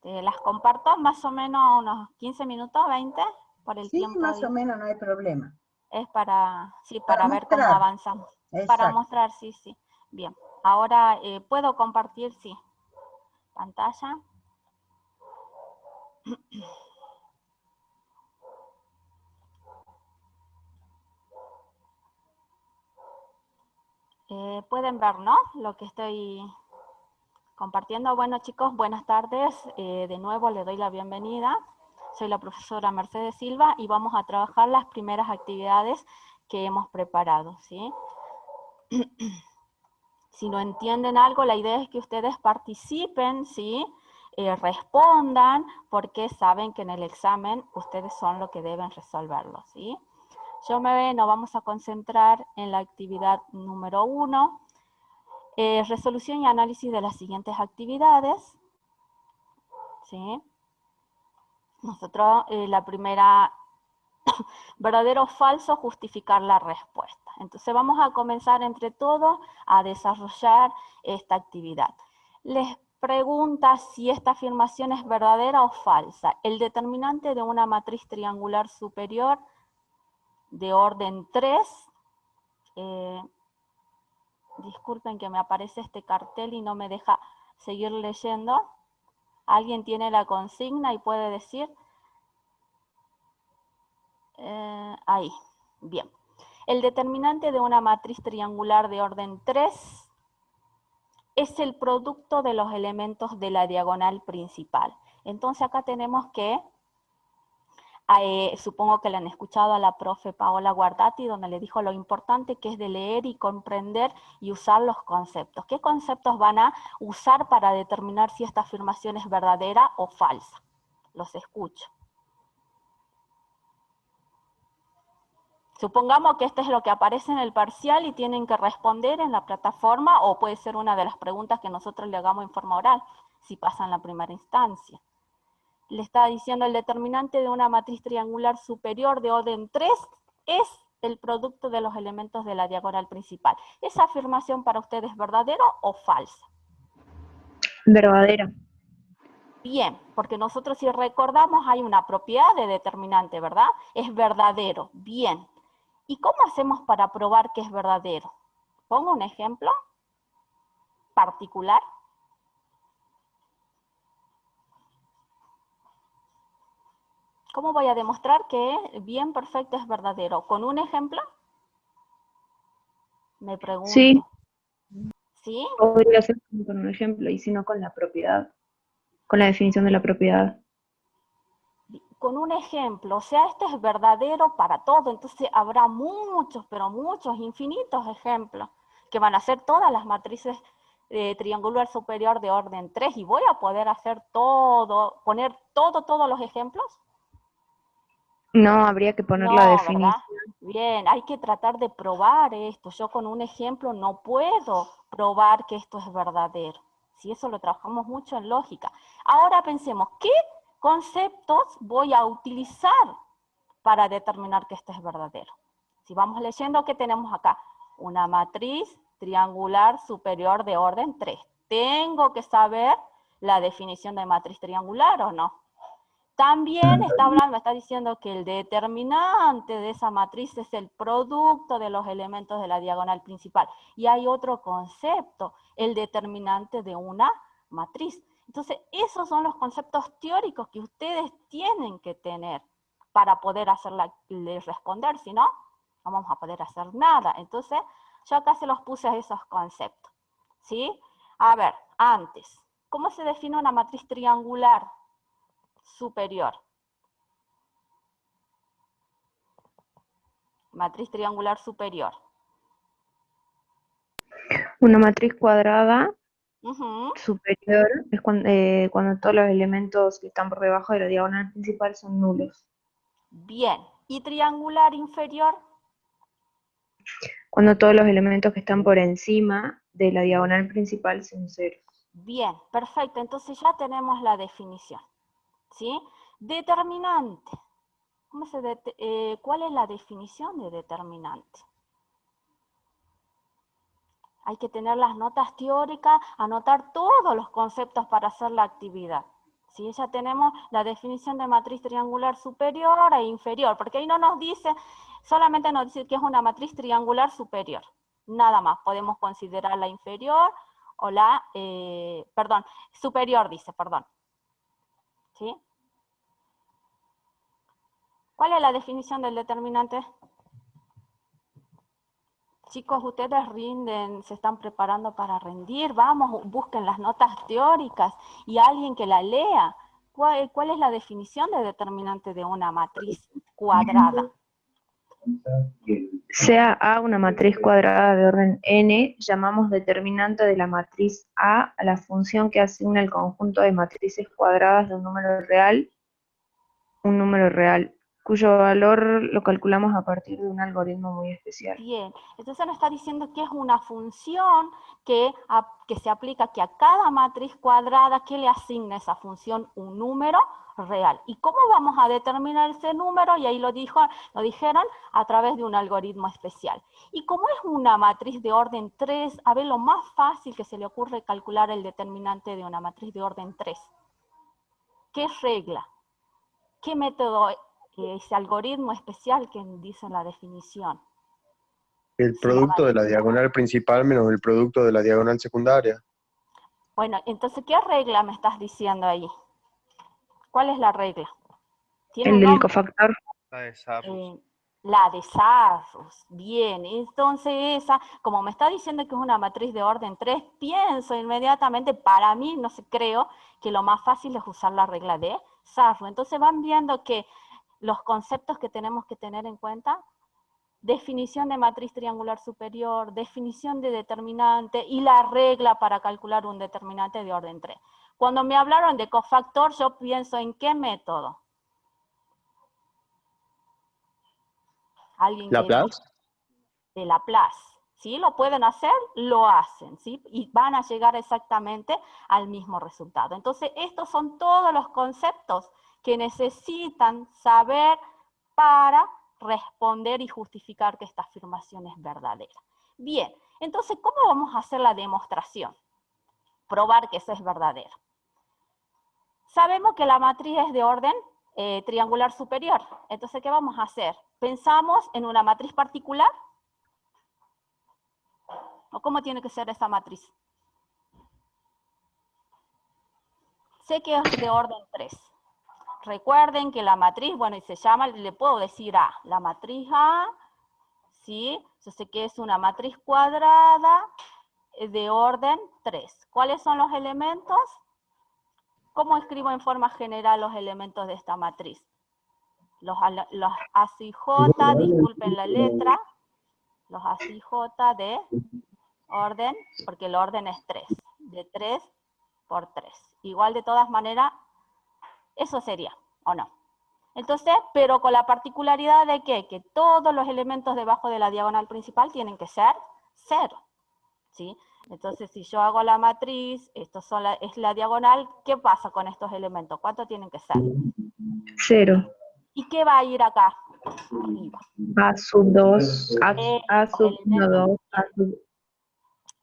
Las comparto más o menos unos 15 minutos, 20, por el tiempo. Sí, más o menos, no hay problema. Es para ver cómo avanzamos. Exacto. Para mostrar, sí. Bien, ahora puedo compartir, sí, pantalla. Pueden ver, ¿no? Lo que estoy compartiendo. Bueno, chicos, buenas tardes. De nuevo les doy la bienvenida. Soy la profesora Mercedes Silva y vamos a trabajar las primeras actividades que hemos preparado, ¿sí? Si no entienden algo, la idea es que ustedes participen, ¿sí? Respondan, porque saben que en el examen ustedes son los que deben resolverlo, ¿sí? Nos vamos a concentrar en la actividad número 1, resolución y análisis de las siguientes actividades, ¿sí? Nosotros, la primera, verdadero o falso, justificar la respuesta. Entonces vamos a comenzar entre todos a desarrollar esta actividad. Les pregunta si esta afirmación es verdadera o falsa. El determinante de una matriz triangular superior de orden 3, disculpen que me aparece este cartel y no me deja seguir leyendo. ¿Alguien tiene la consigna y puede decir? Ahí, bien. El determinante de una matriz triangular de orden 3 es el producto de los elementos de la diagonal principal. Entonces acá tenemos que, supongo que le han escuchado a la profe Paola Guardati, donde le dijo lo importante que es de leer y comprender y usar los conceptos. ¿Qué conceptos van a usar para determinar si esta afirmación es verdadera o falsa? Los escucho. Supongamos que esto es lo que aparece en el parcial y tienen que responder en la plataforma, o puede ser una de las preguntas que nosotros le hagamos en forma oral, si pasan la primera instancia. Le está diciendo el determinante de una matriz triangular superior de orden 3 es el producto de los elementos de la diagonal principal. ¿Esa afirmación para usted es verdadera o falsa? Verdadera. Bien, porque nosotros, si recordamos, hay una propiedad de determinante, ¿verdad? Es verdadero. Bien. ¿Y cómo hacemos para probar que es verdadero? Pongo un ejemplo particular. ¿Cómo voy a demostrar que bien perfecto es verdadero? ¿Con un ejemplo? Me pregunto. Sí. ¿Sí? Podría ser con un ejemplo, y si no con la propiedad, con la definición de la propiedad. Con un ejemplo, o sea, esto es verdadero para todo, entonces habrá muchos, pero muchos, infinitos ejemplos, que van a ser todas las matrices triangular superior de orden 3, y voy a poder hacer todo, poner todos los ejemplos. No, habría que poner la definición. ¿Verdad? Bien, hay que tratar de probar esto. Yo con un ejemplo no puedo probar que esto es verdadero. Si eso lo trabajamos mucho en lógica. Ahora pensemos, ¿qué conceptos voy a utilizar para determinar que esto es verdadero? Si vamos leyendo, ¿qué tenemos acá? Una matriz triangular superior de orden 3. ¿Tengo que saber la definición de matriz triangular o no? También está diciendo que el determinante de esa matriz es el producto de los elementos de la diagonal principal. Y hay otro concepto, el determinante de una matriz. Entonces, esos son los conceptos teóricos que ustedes tienen que tener para poder responder, si no, no vamos a poder hacer nada. Entonces, yo acá se los puse esos conceptos, ¿sí? A ver, antes, ¿cómo se define una matriz triangular superior? Matriz triangular superior. Una matriz cuadrada Ujú. superior es cuando todos los elementos que están por debajo de la diagonal principal son nulos. Bien. ¿Y triangular inferior? Cuando todos los elementos que están por encima de la diagonal principal son ceros. Bien, perfecto. Entonces ya tenemos la definición, ¿sí? Determinante. ¿Cuál es la definición de determinante? Hay que tener las notas teóricas, anotar todos los conceptos para hacer la actividad. ¿Sí? Ya tenemos la definición de matriz triangular superior e inferior, porque ahí no nos dice, solamente nos dice que es una matriz triangular superior. Nada más, podemos considerarla inferior o superior dice, perdón. ¿Sí? ¿Cuál es la definición del determinante? Chicos, ustedes rinden, se están preparando para rendir, vamos, busquen las notas teóricas y alguien que la lea. ¿Cuál es la definición de determinante de una matriz cuadrada? Sea A una matriz cuadrada de orden n, llamamos determinante de la matriz A a la función que asigna el conjunto de matrices cuadradas de un número real, cuyo valor lo calculamos a partir de un algoritmo muy especial. Bien, entonces nos está diciendo que es una función que se aplica que a cada matriz cuadrada que le asigna esa función un número real. ¿Y cómo vamos a determinar ese número? Y ahí lo dijeron a través de un algoritmo especial. Y como es una matriz de orden 3, a ver, lo más fácil que se le ocurre calcular el determinante de una matriz de orden 3. ¿Qué regla? ¿Qué método? Ese algoritmo especial que dice en la definición. El producto de la diagonal principal menos el producto de la diagonal secundaria. Bueno, entonces, ¿qué regla me estás diciendo ahí? ¿Cuál es la regla? El del cofactor. La de Sarrus. La de Sarrus. Bien, entonces esa, como me está diciendo que es una matriz de orden 3, pienso inmediatamente, para mí, no sé, creo que lo más fácil es usar la regla de Sarrus. Entonces van viendo que los conceptos que tenemos que tener en cuenta: definición de matriz triangular superior, definición de determinante y la regla para calcular un determinante de orden 3. Cuando me hablaron de cofactor, yo pienso en qué método. ¿Alguien ¿Laplace? De Laplace. ¿Sí? ¿Lo pueden hacer? Lo hacen, ¿sí? Y van a llegar exactamente al mismo resultado. Entonces, estos son todos los conceptos que necesitan saber para responder y justificar que esta afirmación es verdadera. Bien, entonces, ¿cómo vamos a hacer la demostración? Probar que eso es verdadero. Sabemos que la matriz es de orden triangular superior. Entonces, ¿qué vamos a hacer? ¿Pensamos en una matriz particular? ¿O cómo tiene que ser esa matriz? Sé que es de orden 3. Recuerden que la matriz, bueno, y se llama, le puedo decir A. La matriz A, ¿sí? Yo sé que es una matriz cuadrada de orden 3. ¿Cuáles son los elementos? ¿Cómo escribo en forma general los elementos de esta matriz? Los A y J, disculpen la letra, los A y J de orden, porque el orden es 3, de 3 por 3. Igual de todas maneras, eso sería, ¿o no? Entonces, pero con la particularidad de que todos los elementos debajo de la diagonal principal tienen que ser 0, ¿sí? Entonces, si yo hago la matriz, esto es la diagonal, ¿qué pasa con estos elementos? ¿Cuántos tienen que ser? 0. ¿Y qué va a ir acá? Arriba. A sub 2, A sub 1, 2, A sub...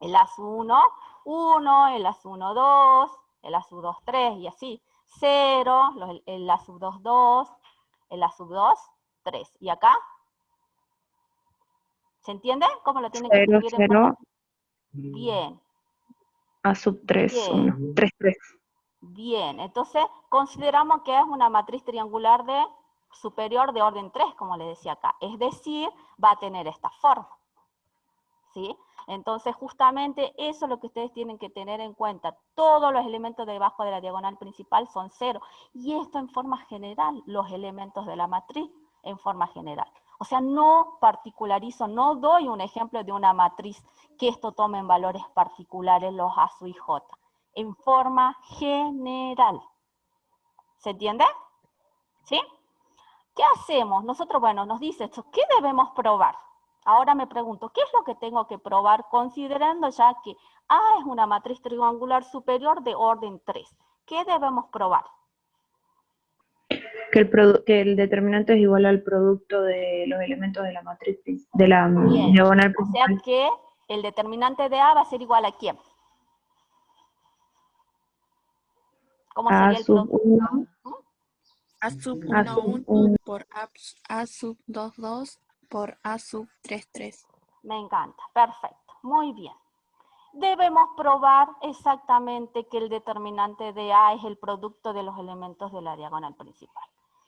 El A sub 1, 1, el A sub 1, 2, el A sub 2, 3, y así. 0, el A sub 2, 2, el A sub 2, 3. ¿Y acá? ¿Se entiende cómo lo tienen que escribir en forma? Bien. A sub 3, Bien. 1, 3, 3. Bien, entonces consideramos que es una matriz triangular superior de orden 3, como le decía acá. Es decir, va a tener esta forma. ¿Sí? Entonces, justamente eso es lo que ustedes tienen que tener en cuenta. Todos los elementos debajo de la diagonal principal son 0. Y esto en forma general, los elementos de la matriz en forma general. O sea, no particularizo, no doy un ejemplo de una matriz que esto tome en valores particulares los A sub y J. En forma general. ¿Se entiende? ¿Sí? ¿Qué hacemos? Nosotros, bueno, nos dice esto, ¿qué debemos probar? Ahora me pregunto, ¿qué es lo que tengo que probar considerando ya que A es una matriz triangular superior de orden 3? ¿Qué debemos probar? Que el determinante es igual al producto de los elementos de la matriz, de la diagonal principal. O sea que el determinante de A va a ser igual a ¿quién? ¿Cómo sería el producto? A sub 1, 1 por A sub 2, 2 por A sub 3, 3. Me encanta, perfecto, muy bien. Debemos probar exactamente que el determinante de A es el producto de los elementos de la diagonal principal.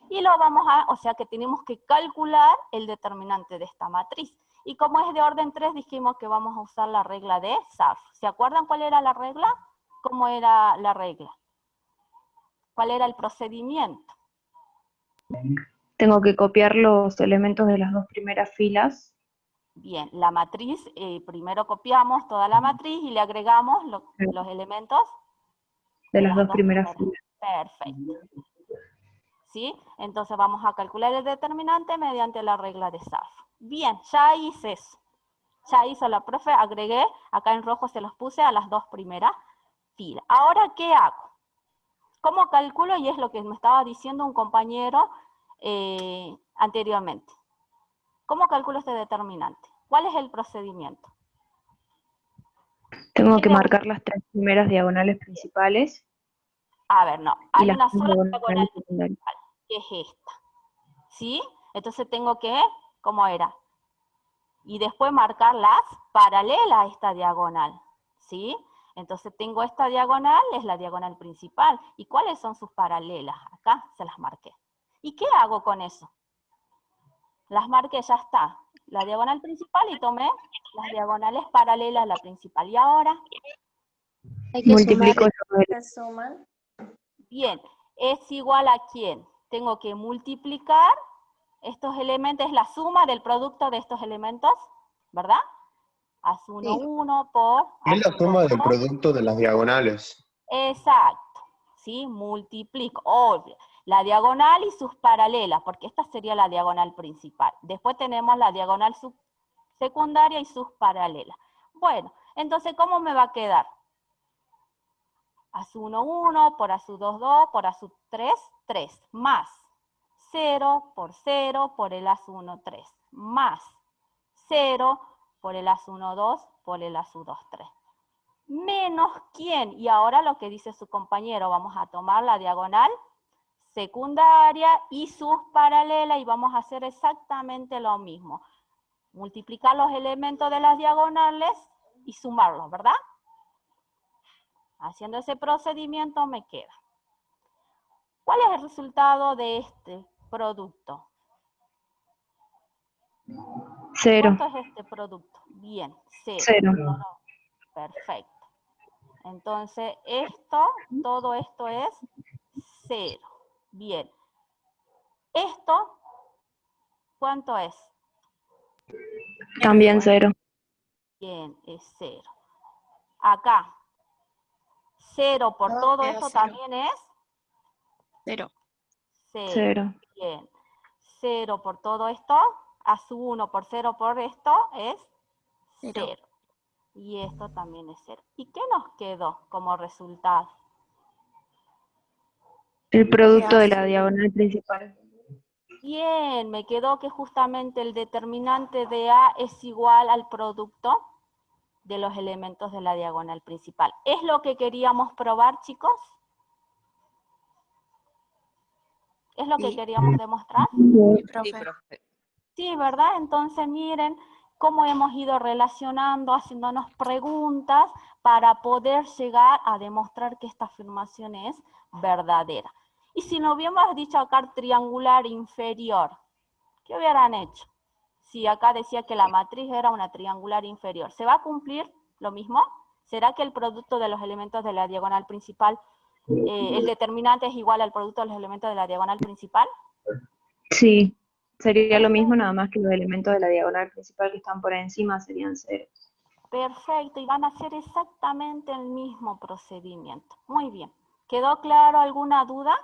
Y lo vamos a, o sea que tenemos que calcular el determinante de esta matriz. Y como es de orden 3, dijimos que vamos a usar la regla de Sarf. ¿Se acuerdan cuál era la regla? ¿Cómo era la regla? ¿Cuál era el procedimiento? Tengo que copiar los elementos de las dos primeras filas. Bien, la matriz, primero copiamos toda la matriz y le agregamos los elementos de las dos primeras filas. Perfecto. ¿Sí? Entonces vamos a calcular el determinante mediante la regla de Sarf. Bien, ya hice eso. Ya hizo la profe, agregué, acá en rojo se los puse a las dos primeras filas. Ahora, ¿qué hago? ¿Cómo calculo? Y es lo que me estaba diciendo un compañero anteriormente. ¿Cómo calculo este determinante? ¿Cuál es el procedimiento? Tengo que marcar las tres primeras diagonales principales. A ver, no. Hay una sola diagonal principal, que es esta. ¿Sí? Entonces tengo que, ¿cómo era? Y después marcar las paralelas a esta diagonal. ¿Sí? Entonces tengo esta diagonal, es la diagonal principal. ¿Y cuáles son sus paralelas? Acá se las marqué. ¿Y qué hago con eso? Las marqué, ya está. La diagonal principal y tomé las diagonales paralelas a la principal. ¿Y ahora? Multiplico. Suman. Bien, ¿es igual a quién? Tengo que multiplicar estos elementos, es la suma del producto de estos elementos, ¿verdad? A1, 1 por... Es la suma del producto de las diagonales. Exacto, ¿sí? Multiplico, obvio, la diagonal y sus paralelas, porque esta sería la diagonal principal. Después tenemos la diagonal secundaria y sus paralelas. Bueno, entonces, ¿cómo me va a quedar? A1, 1, por A2, 2, por A3, 3, más 0 por el A1, 3, más 0 por el A1, 2, por el A2, 3. Menos ¿quién? Y ahora lo que dice su compañero, vamos a tomar la diagonal secundaria y sus paralelas y vamos a hacer exactamente lo mismo. Multiplicar los elementos de las diagonales y sumarlos, ¿verdad? Haciendo ese procedimiento me queda. ¿Cuál es el resultado de este producto? 0. ¿Cuánto es este producto? Bien, 0. 0. Perfecto. Entonces, esto, todo esto es 0. Bien. ¿Esto cuánto es? También 0. Bien, es 0. Acá, 0 por todo esto 0. También es 0. 0. Bien. 0 por todo esto, A1 por 0 por esto es 0. Y esto también es 0. ¿Y qué nos quedó como resultado? El producto de la diagonal principal. Bien, me quedó que justamente el determinante de A es igual al producto de los elementos de la diagonal principal. ¿Es lo que queríamos probar, chicos? ¿Es lo que queríamos demostrar? Sí, profe. Sí, ¿verdad? Entonces miren cómo hemos ido relacionando, haciéndonos preguntas para poder llegar a demostrar que esta afirmación es verdadera. Y si no hubiéramos dicho acá triangular inferior, ¿qué hubieran hecho? Si acá decía que la matriz era una triangular inferior, ¿se va a cumplir lo mismo? ¿Será que el producto de los elementos de la diagonal principal, el determinante es igual al producto de los elementos de la diagonal principal? Sí, sería lo mismo, nada más que los elementos de la diagonal principal que están por encima serían 0. Perfecto, y van a hacer exactamente el mismo procedimiento. Muy bien. ¿Quedó claro alguna duda?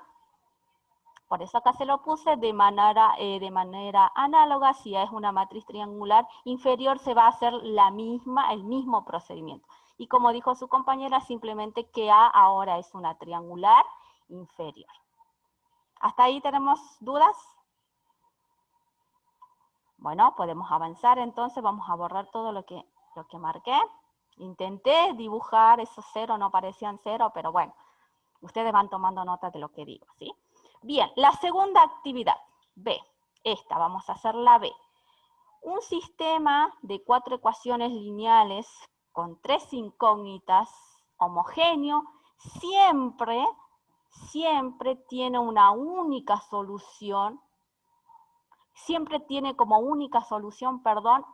Por eso acá se lo puse de manera análoga. Si es una matriz triangular inferior, se va a hacer el mismo procedimiento. Y como dijo su compañera, simplemente que A ahora es una triangular inferior. ¿Hasta ahí tenemos dudas? Bueno, podemos avanzar entonces. Vamos a borrar todo lo que marqué. Intenté dibujar esos 0, no parecían 0, pero bueno, ustedes van tomando nota de lo que digo, ¿sí? Bien, la segunda actividad, B. Esta, vamos a hacer la B. Un sistema de 4 ecuaciones lineales con 3 incógnitas homogéneo siempre tiene una única solución, siempre tiene como única solución,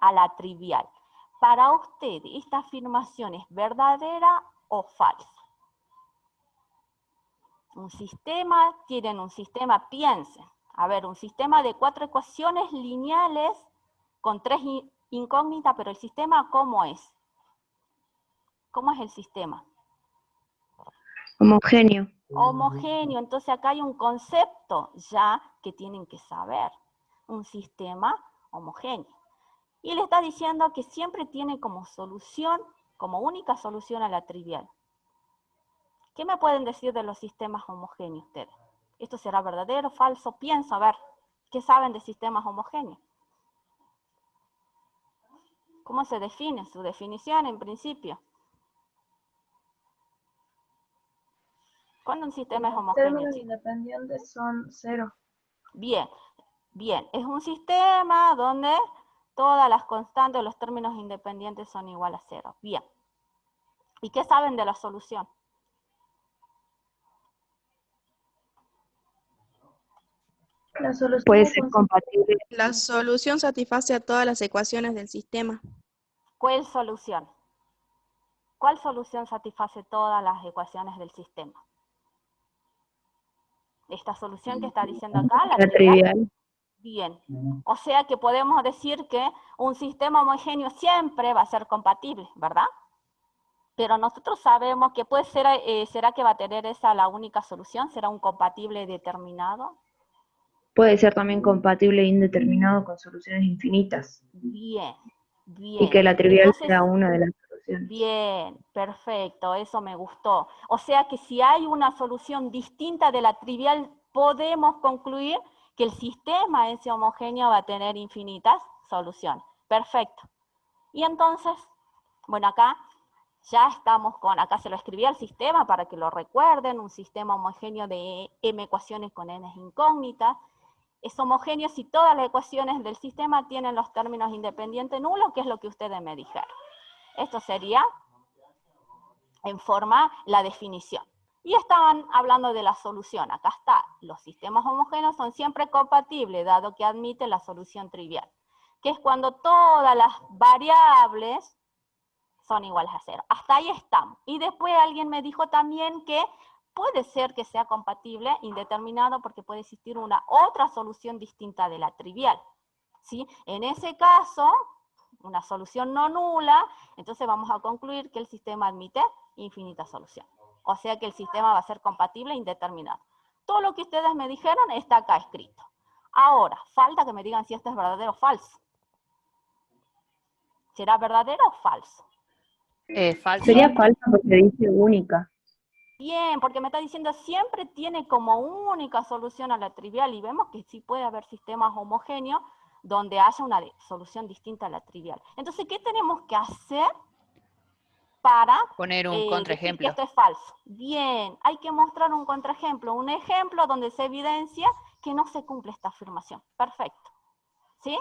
a la trivial. Para usted, ¿esta afirmación es verdadera o falsa? Tienen un sistema, piensen. A ver, un sistema de 4 ecuaciones lineales con 3 incógnitas, pero el sistema, ¿cómo es? ¿Cómo es el sistema? Homogéneo. Homogéneo. Entonces acá hay un concepto ya que tienen que saber. Un sistema homogéneo. Y le está diciendo que siempre tiene como solución, como única solución a la trivial. ¿Qué me pueden decir de los sistemas homogéneos ustedes? ¿Esto será verdadero, falso? Pienso, a ver, ¿qué saben de sistemas homogéneos? ¿Cómo se define? Su definición en principio. ¿Cuándo un sistema es homogéneo? Los términos independientes son 0. Bien, bien. Es un sistema donde todas las constantes de los términos independientes son igual a 0. Bien. ¿Y qué saben de la solución? La solución puede ser compatible. La solución satisface a todas las ecuaciones del sistema. ¿Cuál solución? ¿Cuál solución satisface todas las ecuaciones del sistema? Esta solución que está diciendo acá, la trivial. Bien. O sea que podemos decir que un sistema homogéneo siempre va a ser compatible, ¿verdad? Pero nosotros sabemos que puede ser, ¿será que va a tener esa la única solución? ¿Será un compatible determinado? Puede ser también compatible e indeterminado con soluciones infinitas. Bien, bien. Y que la trivial Entonces, sea una de las soluciones. Bien, perfecto, eso me gustó. O sea que si hay una solución distinta de la trivial, podemos concluir que el sistema ese homogéneo va a tener infinitas soluciones. Perfecto. Y entonces, bueno, acá ya estamos acá se lo escribí al sistema para que lo recuerden, un sistema homogéneo de m ecuaciones con n incógnitas. Es homogéneo si todas las ecuaciones del sistema tienen los términos independientes nulos, que es lo que ustedes me dijeron. Esto sería en forma la definición. Y estaban hablando de la solución. Acá está. Los sistemas homogéneos son siempre compatibles, dado que admiten la solución trivial, que es cuando todas las variables son iguales a 0. Hasta ahí estamos. Y después alguien me dijo también que puede ser que sea compatible, indeterminado, porque puede existir una otra solución distinta de la trivial. ¿Sí? En ese caso, una solución no nula, entonces vamos a concluir que el sistema admite infinitas soluciones. O sea que el sistema va a ser compatible e indeterminado. Todo lo que ustedes me dijeron está acá escrito. Ahora, falta que me digan si esto es verdadero o falso. ¿Será verdadero o falso? Falso. Sería falso porque dice única. Bien, porque me está diciendo siempre tiene como única solución a la trivial, y vemos que sí puede haber sistemas homogéneos donde haya una solución distinta a la trivial. Entonces, ¿qué tenemos que hacer para poner un contraejemplo? Decir que esto es falso? Bien, hay que mostrar un contraejemplo, un ejemplo donde se evidencia que no se cumple esta afirmación. Perfecto. ¿Sí?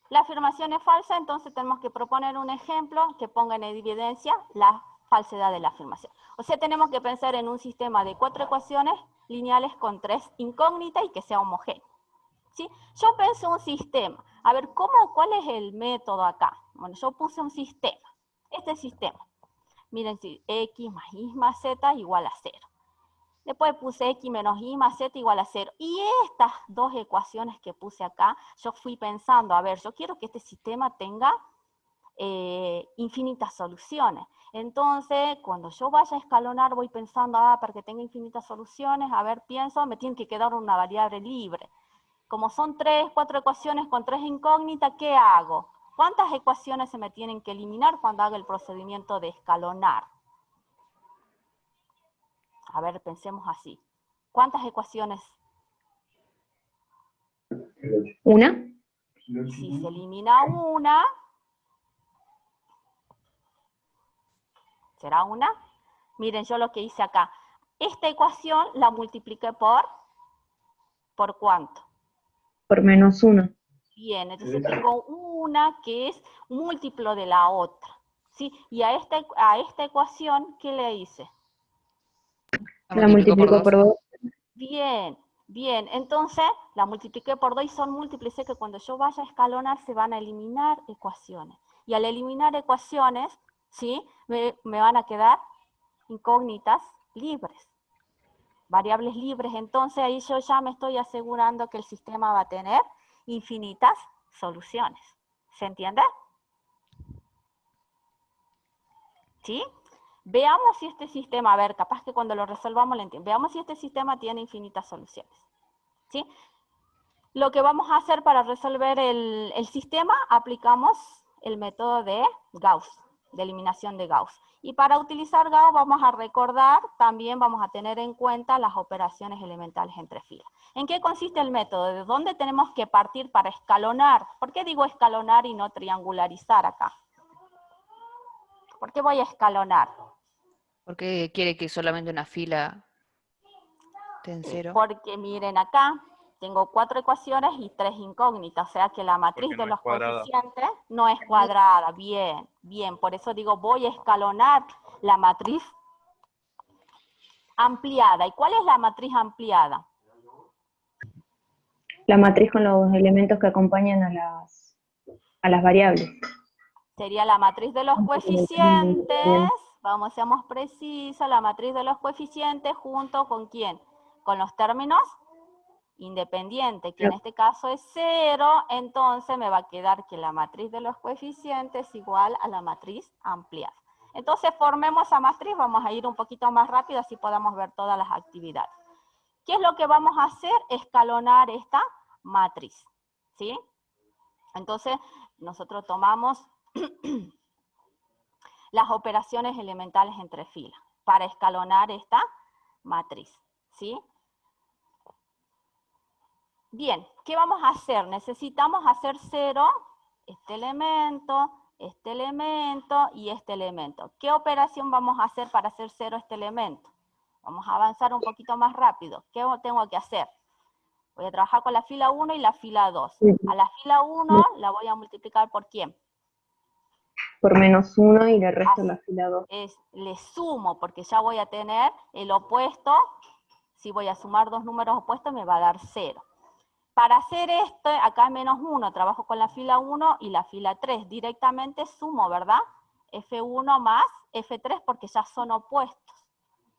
La afirmación es falsa, entonces tenemos que proponer un ejemplo que ponga en evidencia la falsedad de la afirmación. O sea, tenemos que pensar en un sistema de 4 ecuaciones lineales con 3 incógnitas y que sea homogéneo. ¿Sí? Yo pensé un sistema. A ver, ¿cuál es el método acá? Bueno, yo puse un sistema. Este sistema. Miren, si x más y más z igual a 0. Después puse x menos y más z igual a 0. Y estas dos ecuaciones que puse acá, yo fui pensando, a ver, yo quiero que este sistema tenga infinitas soluciones. Entonces, cuando yo vaya a escalonar, voy pensando, para que tenga infinitas soluciones, a ver, pienso, me tiene que quedar una variable libre. Como son 3, 4 ecuaciones con 3 incógnitas, ¿qué hago? ¿Cuántas ecuaciones se me tienen que eliminar cuando haga el procedimiento de escalonar? A ver, pensemos así. ¿Cuántas ecuaciones? ¿Una? Si se elimina una, ¿será una? Miren, yo lo que hice acá. Esta ecuación la multipliqué ¿por cuánto? Por -1. Bien, entonces tengo una que es múltiplo de la otra. ¿Sí? Y a esta ecuación, ¿qué le hice? La multiplico por 2. Bien, bien. Entonces, la multipliqué por 2 y son múltiples. Sé que cuando yo vaya a escalonar se van a eliminar ecuaciones. Y al eliminar ecuaciones, ¿sí? Me van a quedar incógnitas libres. Variables libres. Entonces, ahí yo ya me estoy asegurando que el sistema va a tener infinitas soluciones. ¿Se entiende? ¿Sí? Veamos si este sistema, a ver, capaz que cuando lo resolvamos lo entiendo. Veamos si este sistema tiene infinitas soluciones. ¿Sí? Lo que vamos a hacer para resolver el sistema, aplicamos el método de Gauss, de eliminación de Gauss. Y para utilizar Gauss vamos a recordar, también vamos a tener en cuenta las operaciones elementales entre filas. ¿En qué consiste el método? ¿De dónde tenemos que partir para escalonar? ¿Por qué digo escalonar y no triangularizar acá? ¿Por qué voy a escalonar? Porque quiere que solamente una fila esté en 0. Porque miren acá, tengo 4 ecuaciones y 3 incógnitas, o sea que la matriz de los coeficientes no es cuadrada. Bien, bien, por eso digo, voy a escalonar la matriz ampliada. ¿Y cuál es la matriz ampliada? La matriz con los elementos que acompañan a las variables. Sería la matriz de los coeficientes, vamos, seamos precisos, la matriz de los coeficientes junto con ¿quién? Con los términos independientes, que en este caso es 0, entonces me va a quedar que la matriz de los coeficientes es igual a la matriz ampliada. Entonces formemos esa matriz, vamos a ir un poquito más rápido, así podamos ver todas las actividades. ¿Qué es lo que vamos a hacer? Escalonar esta matriz, ¿sí? Entonces, nosotros tomamos las operaciones elementales entre filas para escalonar esta matriz, ¿sí? Bien, ¿qué vamos a hacer? Necesitamos hacer 0, este elemento y este elemento. ¿Qué operación vamos a hacer para hacer 0 este elemento? Vamos a avanzar un poquito más rápido. ¿Qué tengo que hacer? Voy a trabajar con la fila 1 y la fila 2. A la fila 1 la voy a multiplicar ¿por quién? Por -1 y le resto la fila 2. Le sumo, porque ya voy a tener el opuesto. Si voy a sumar dos números opuestos me va a dar 0. Para hacer esto, acá es -1, trabajo con la fila 1 y la fila 3. Directamente sumo, ¿verdad? F1 más F3 porque ya son opuestos.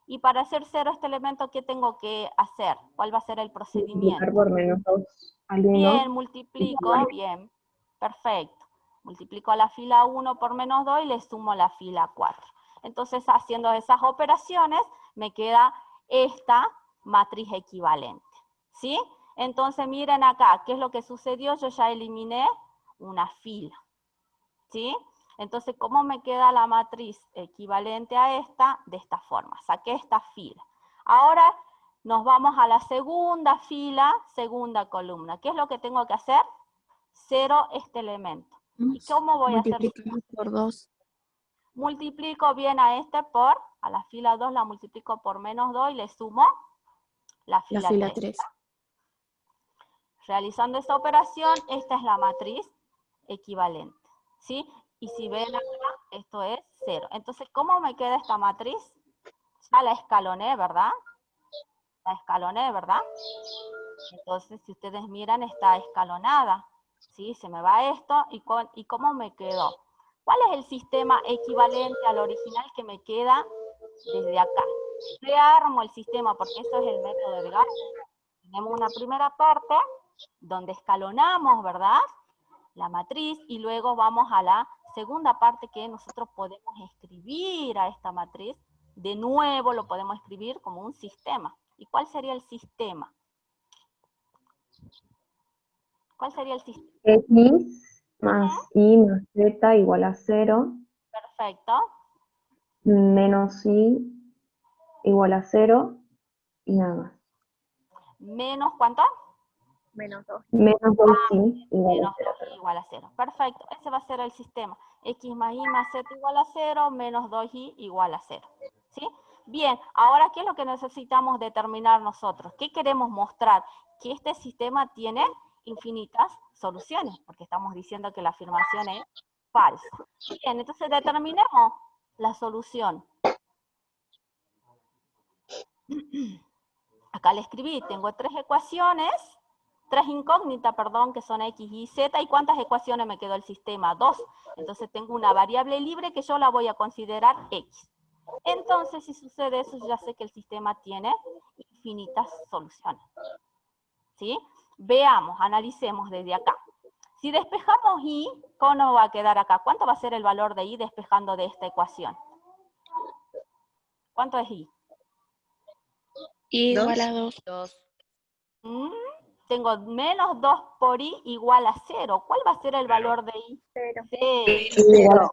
Y para hacer 0 este elemento, ¿qué tengo que hacer? ¿Cuál va a ser el procedimiento? Multiplicar por -2 al 1. Bien, multiplico, bien, perfecto. Multiplico a la fila 1 por -2 y le sumo la fila 4. Entonces, haciendo esas operaciones, me queda esta matriz equivalente, ¿sí? Entonces, miren acá, ¿qué es lo que sucedió? Yo ya eliminé una fila, ¿sí? Entonces, ¿cómo me queda la matriz equivalente a esta? De esta forma, saqué esta fila. Ahora nos vamos a la segunda fila, segunda columna. ¿Qué es lo que tengo que hacer? 0 este elemento. ¿Y cómo voy a hacer? Por 2. Multiplico bien a a la fila 2 la multiplico por -2 y le sumo la fila 3. Realizando esta operación, esta es la matriz equivalente, ¿sí? Y si ven acá, esto es 0. Entonces, ¿cómo me queda esta matriz? Ya la escaloné, ¿verdad? La escaloné, ¿verdad? Entonces, si ustedes miran, está escalonada, ¿sí? Se me va esto, ¿y cómo me quedó? ¿Cuál es el sistema equivalente al original que me queda desde acá? Rearmo el sistema, porque eso es el método de Gauss. Tenemos una primera parte, donde escalonamos, ¿verdad?, la matriz, y luego vamos a la segunda parte que nosotros podemos escribir a esta matriz. De nuevo lo podemos escribir como un sistema. ¿Y cuál sería el sistema? ¿Cuál sería el sistema? X más Y más Z igual a 0. Perfecto. Menos Y igual a 0 y nada más. ¿Menos cuánto? Menos 2. Menos 2Y igual a Menos 0. 2y igual a 0. Perfecto. Ese va a ser el sistema. X más Y más Z igual a 0, menos 2y igual a 0. ¿Sí? Bien, ahora, ¿qué es lo que necesitamos determinar nosotros? ¿Qué queremos mostrar? Que este sistema tiene infinitas soluciones, porque estamos diciendo que la afirmación es falsa. Bien, entonces determinemos la solución. Acá le escribí, tengo tres incógnitas, perdón, que son X y Z. ¿Y cuántas ecuaciones me quedó el sistema? 2. Entonces tengo una variable libre que yo la voy a considerar X. Entonces, si sucede eso, ya sé que el sistema tiene infinitas soluciones. ¿Sí? Veamos, analicemos desde acá. Si despejamos Y, ¿cómo va a quedar acá? ¿Cuánto va a ser el valor de Y despejando de esta ecuación? ¿Cuánto es Y? Igual a 2. Tengo menos 2 por Y igual a 0. ¿Cuál va a ser el valor de Y? 0.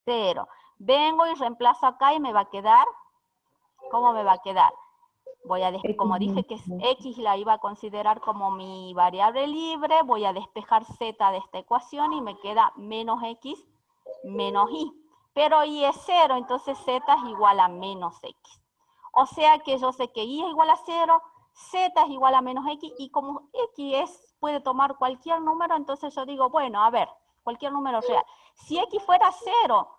0. Vengo y reemplazo acá y me va a quedar, ¿cómo me va a quedar? Como dije que X la iba a considerar como mi variable libre, voy a despejar Z de esta ecuación y me queda menos X menos Y. Pero Y es 0, entonces Z es igual a menos X. O sea que yo sé que Y es igual a 0, Z es igual a menos X, y como X puede tomar cualquier número, entonces yo digo, bueno, a ver, cualquier número real. Si X fuera 0,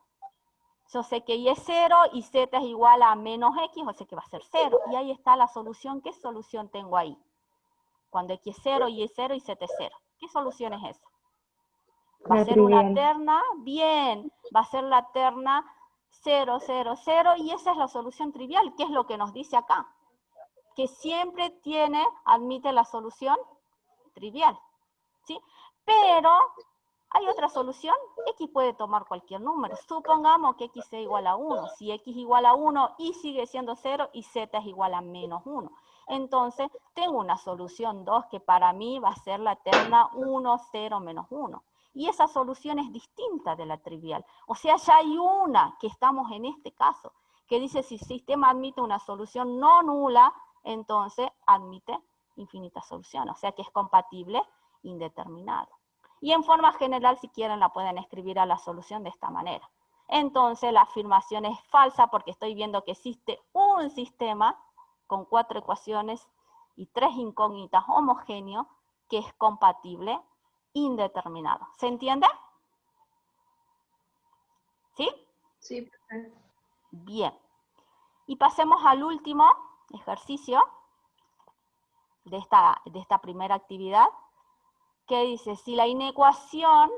yo sé que Y es 0 y Z es igual a menos X, o sea que va a ser 0. Y ahí está la solución. ¿Qué solución tengo ahí? Cuando X es 0, Y es 0 y Z es 0. ¿Qué solución es esa? Va a ser una terna, bien, va a ser la terna 0, 0, 0, y esa es la solución trivial. ¿Qué es lo que nos dice acá? Que siempre admite la solución trivial, ¿sí? Pero hay otra solución. X puede tomar cualquier número. Supongamos que X sea igual a 1. Si X es igual a 1, Y sigue siendo 0 y Z es igual a menos 1. Entonces, tengo una solución 2 que para mí va a ser la terna 1, 0, menos 1. Y esa solución es distinta de la trivial. O sea, ya hay una que estamos en este caso, que dice si el sistema admite una solución no nula, entonces admite infinitas soluciones. O sea que es compatible indeterminado. Y en forma general, si quieren, la pueden escribir a la solución de esta manera. Entonces, la afirmación es falsa porque estoy viendo que existe un sistema con 4 ecuaciones y 3 incógnitas homogéneo que es compatible indeterminado. ¿Se entiende? ¿Sí? Sí, perfecto. Bien. Y pasemos al último ejercicio de esta primera actividad, que dice, si la inecuación,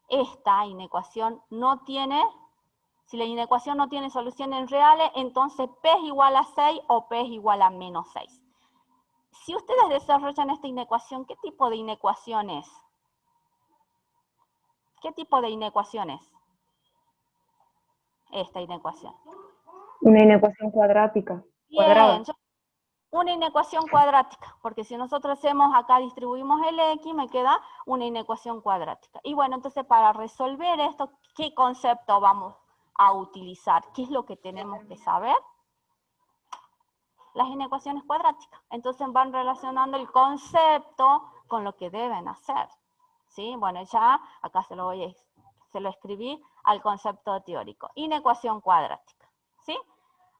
esta inecuación no tiene, si la inecuación no tiene soluciones reales, entonces P es igual a 6 o P es igual a menos 6. Si ustedes desarrollan esta inecuación, ¿qué tipo de inecuación es? ¿Qué tipo de inecuación es esta inecuación? Una inecuación cuadrática. Bien, una inecuación cuadrática, porque si nosotros hacemos acá, distribuimos el X, me queda una inecuación cuadrática. Y bueno, entonces para resolver esto, ¿qué concepto vamos a utilizar? ¿Qué es lo que tenemos que saber? Las inecuaciones cuadráticas. Entonces van relacionando el concepto con lo que deben hacer. ¿Sí? Bueno, ya acá se lo escribí al concepto teórico. Inecuación cuadrática. ¿Sí?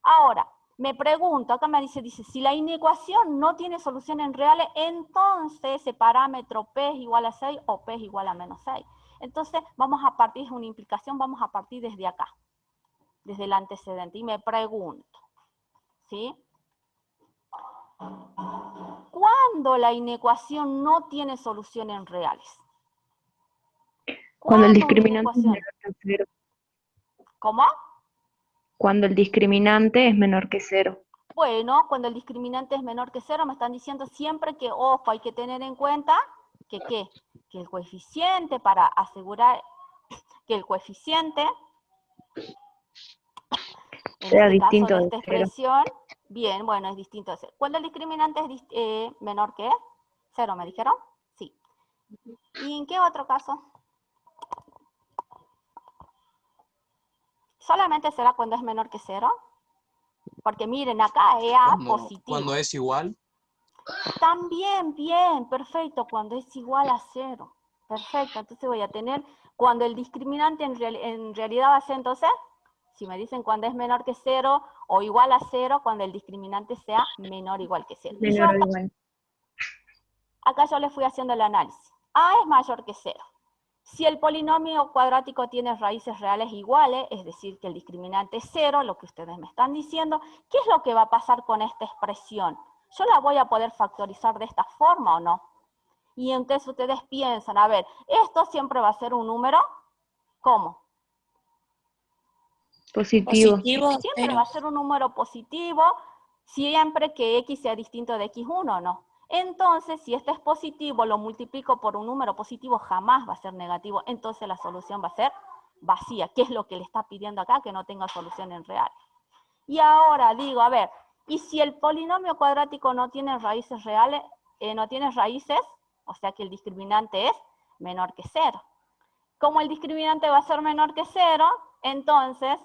Ahora, Me pregunto, acá me dice, si la inecuación no tiene soluciones reales, entonces ese parámetro P es igual a 6 o P es igual a menos 6. Entonces vamos a partir de una implicación, vamos a partir desde acá, desde el antecedente. Y me pregunto, ¿sí? ¿Cuándo la inecuación no tiene soluciones reales? Cuando el ¿Cuándo una discriminante es inecuación? menor que 0. ¿Cómo? Cuando el discriminante es menor que 0. Bueno, cuando el discriminante es menor que 0, me están diciendo siempre que, ojo, hay que tener en cuenta que, ¿qué? Que el coeficiente, para asegurar que el coeficiente, en Sea este caso distinto de de esta 0. expresión, bien, bueno, es distinto de 0. Cuando el discriminante es menor que 0, ¿me dijeron? Sí. ¿Y en qué otro caso? ¿Solamente será cuando es menor que 0? Porque miren, acá es A positivo. Cuando es igual. También, bien, perfecto, cuando es igual a 0. Perfecto, entonces voy a tener, cuando el discriminante en realidad va a ser entonces, si me dicen cuando es menor que 0 o igual a 0, cuando el discriminante sea menor o igual que 0. Y yo Menor o igual. acá yo le fui haciendo el análisis. A es mayor que 0. Si el polinomio cuadrático tiene raíces reales iguales, es decir, que el discriminante es 0, lo que ustedes me están diciendo, ¿qué es lo que va a pasar con esta expresión? ¿Yo la voy a poder factorizar de esta forma o no? Y entonces ustedes piensan, a ver, ¿esto siempre va a ser un número? ¿Cómo? Positivo. Siempre va a ser un número positivo, siempre que x sea distinto de x1, ¿no? Entonces, si este es positivo, lo multiplico por un número positivo, jamás va a ser negativo. Entonces la solución va a ser vacía, que es lo que le está pidiendo acá, que no tenga solución en real. Y ahora digo, a ver, ¿y si el polinomio cuadrático no tiene raíces reales, no tiene raíces, o sea que el discriminante es menor que 0? Como el discriminante va a ser menor que 0, entonces,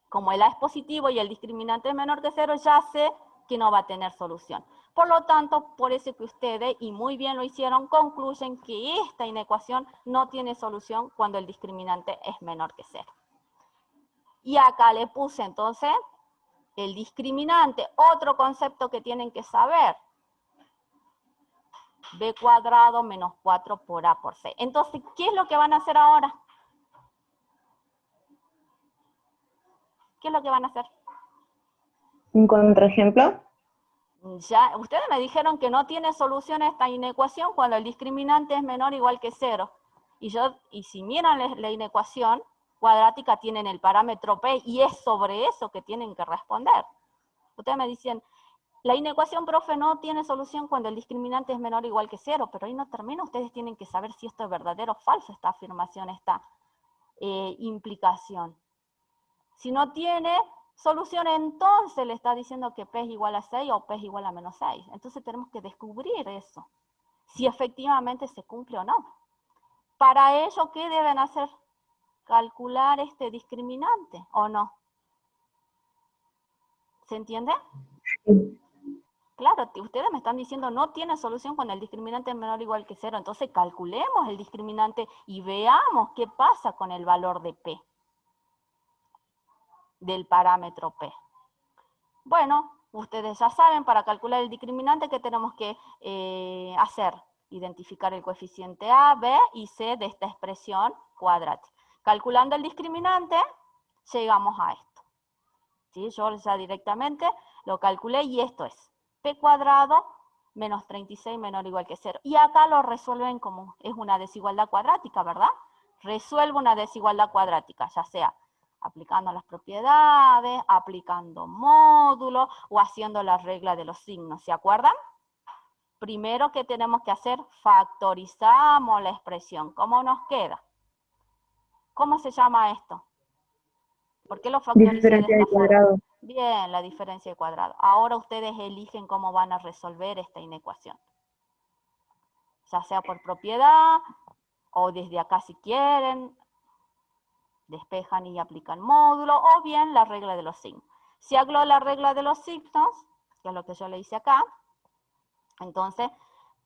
como el A es positivo y el discriminante es menor que 0, ya sé que no va a tener solución. Por lo tanto, por eso que ustedes, y muy bien lo hicieron, concluyen que esta inecuación no tiene solución cuando el discriminante es menor que 0. Y acá le puse entonces el discriminante, otro concepto que tienen que saber. B cuadrado menos 4 por A por C. Entonces, ¿qué es lo que van a hacer ahora? ¿Qué es lo que van a hacer? ¿Un contraejemplo? Ya, ustedes me dijeron que no tiene solución esta inecuación cuando el discriminante es menor o igual que 0. Y si miran la inecuación cuadrática, tienen el parámetro P y es sobre eso que tienen que responder. Ustedes me dicen, la inecuación, profe, no tiene solución cuando el discriminante es menor o igual que 0, pero ahí no termina. Ustedes tienen que saber si esto es verdadero o falso, esta afirmación, esta implicación. Si no tiene solución, entonces le está diciendo que P es igual a 6 o P es igual a menos 6. Entonces tenemos que descubrir eso, si efectivamente se cumple o no. Para ello, ¿qué deben hacer? Calcular este discriminante, ¿o no? ¿Se entiende? Sí. Claro, ustedes me están diciendo no tiene solución cuando el discriminante es menor o igual que 0. Entonces calculemos el discriminante y veamos qué pasa con el valor de P, del parámetro P. Bueno, ustedes ya saben, para calcular el discriminante, ¿qué tenemos que hacer? Identificar el coeficiente A, B y C de esta expresión cuadrática. Calculando el discriminante, llegamos a esto. ¿Sí? Yo ya directamente lo calculé y esto es P cuadrado menos 36 menor o igual que 0. Y acá lo resuelven como es una desigualdad cuadrática, ¿verdad? Resuelvo una desigualdad cuadrática, ya sea aplicando las propiedades, aplicando módulos o haciendo la regla de los signos, ¿se acuerdan? Primero, ¿qué tenemos que hacer? Factorizamos la expresión. ¿Cómo nos queda? ¿Cómo se llama esto? ¿Por qué lo factoricé de Diferencia de esta forma? cuadrado. Bien, la diferencia de cuadrado. Ahora ustedes eligen cómo van a resolver esta inecuación. Ya sea por propiedad, o desde acá si quieren, despejan y aplican módulo, o bien la regla de los signos. Si hago la regla de los signos, que es lo que yo le hice acá, entonces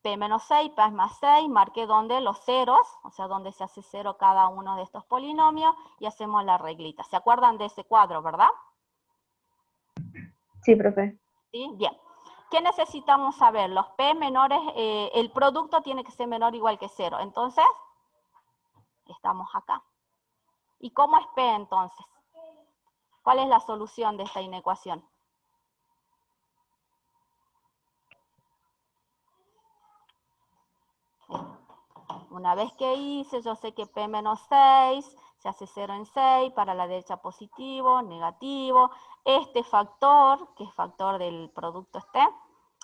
P menos 6, P más 6, marqué donde los ceros, o sea, donde se hace 0 cada uno de estos polinomios, y hacemos la reglita. ¿Se acuerdan de ese cuadro, verdad? Sí, profe. ¿Sí? Bien. ¿Qué necesitamos saber? Los P menores, el producto tiene que ser menor o igual que 0. Entonces, estamos acá. ¿Y cómo es P entonces? ¿Cuál es la solución de esta inecuación? Una vez que hice, yo sé que P menos 6 se hace 0 en 6, para la derecha positivo, negativo. Este factor, que es factor del producto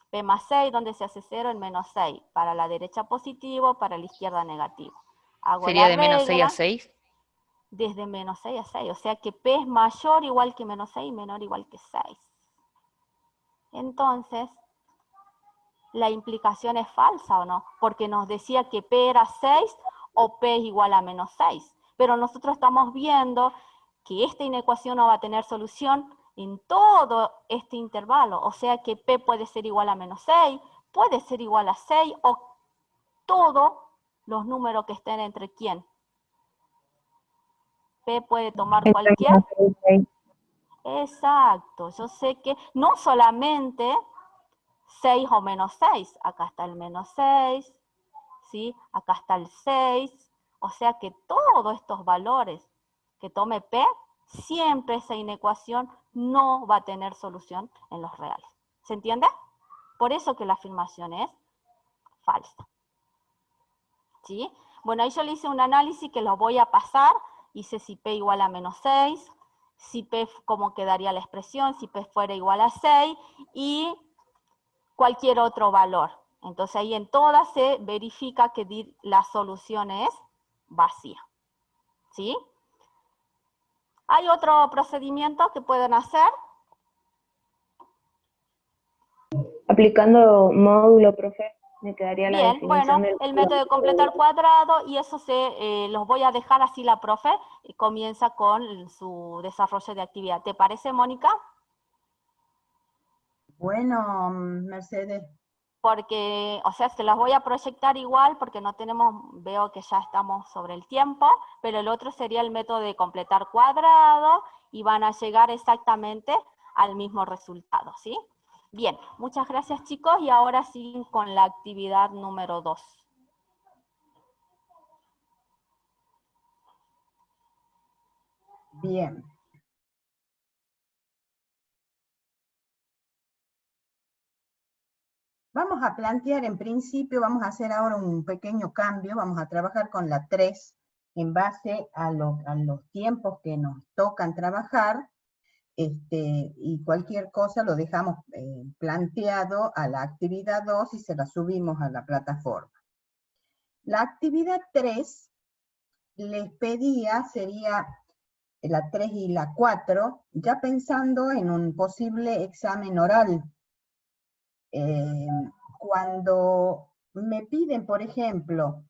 P más 6, donde se hace 0 en menos 6, para la derecha positivo, para la izquierda negativo. Hago ¿Sería la de menos 6 regla a 6? desde menos 6 a 6, o sea que P es mayor o igual que menos 6 y menor o igual que 6. Entonces, la implicación es falsa, ¿o no? Porque nos decía que P era 6 o P es igual a menos 6. Pero nosotros estamos viendo que esta inecuación no va a tener solución en todo este intervalo. O sea que P puede ser igual a menos 6, puede ser igual a 6, o todos los números que estén entre quién. P puede tomar cualquier. Exacto, yo sé que no solamente 6 o menos 6, acá está el menos 6, ¿sí? Acá está el 6, o sea que todos estos valores que tome P, siempre esa inecuación no va a tener solución en los reales. ¿Se entiende? Por eso que la afirmación es falsa. ¿Sí? Bueno, ahí yo le hice un análisis que lo voy a pasar, hice si P igual a menos 6, si P cómo quedaría la expresión, si P fuera igual a 6, y cualquier otro valor. Entonces ahí en todas se verifica que la solución es vacía. ¿Sí? ¿Hay otro procedimiento que pueden hacer? Aplicando módulo, profe, me quedaría la Bien, definición bueno, del... el método de completar cuadrado, y eso los voy a dejar así la profe, y comienza con su desarrollo de actividad. ¿Te parece, Mónica? Bueno, Mercedes. Porque, o sea, se las voy a proyectar igual porque no tenemos, veo que ya estamos sobre el tiempo, pero el otro sería el método de completar cuadrado y van a llegar exactamente al mismo resultado, ¿sí? Bien, muchas gracias chicos y ahora siguen con la actividad número 2. Bien. Vamos a plantear en principio, vamos a hacer ahora un pequeño cambio, vamos a trabajar con la 3 en base a los tiempos que nos tocan trabajar, y cualquier cosa lo dejamos planteado a la actividad 2 y se la subimos a la plataforma. La actividad 3 les pedía, sería la 3 y la 4, ya pensando en un posible examen oral. Cuando me piden, por ejemplo,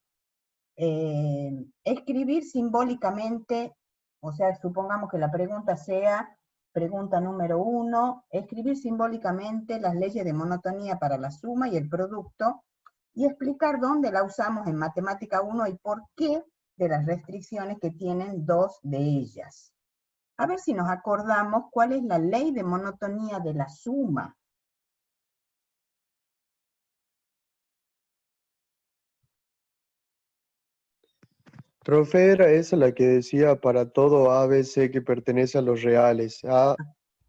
escribir simbólicamente, o sea, supongamos que la pregunta sea, pregunta número 1, escribir simbólicamente las leyes de monotonía para la suma y el producto, y explicar dónde la usamos en matemática 1 y por qué de las restricciones que tienen dos de ellas. A ver si nos acordamos cuál es la ley de monotonía de la suma. Profe, era esa la que decía para todo A, B, C que pertenece a los reales. A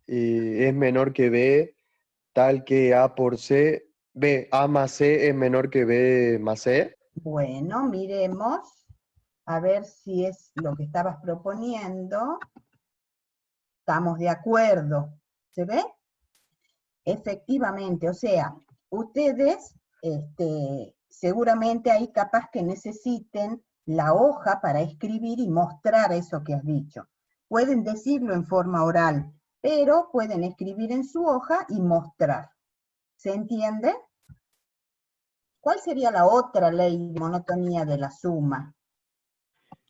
es menor que B, tal que A por C, B, A más C es menor que B más C. Bueno, miremos, a ver si es lo que estabas proponiendo. Estamos de acuerdo. ¿Se ve? Efectivamente, o sea, ustedes seguramente ahí capaz que necesiten la hoja para escribir y mostrar eso que has dicho. Pueden decirlo en forma oral, pero pueden escribir en su hoja y mostrar. ¿Se entiende? ¿Cuál sería la otra ley de monotonía de la suma?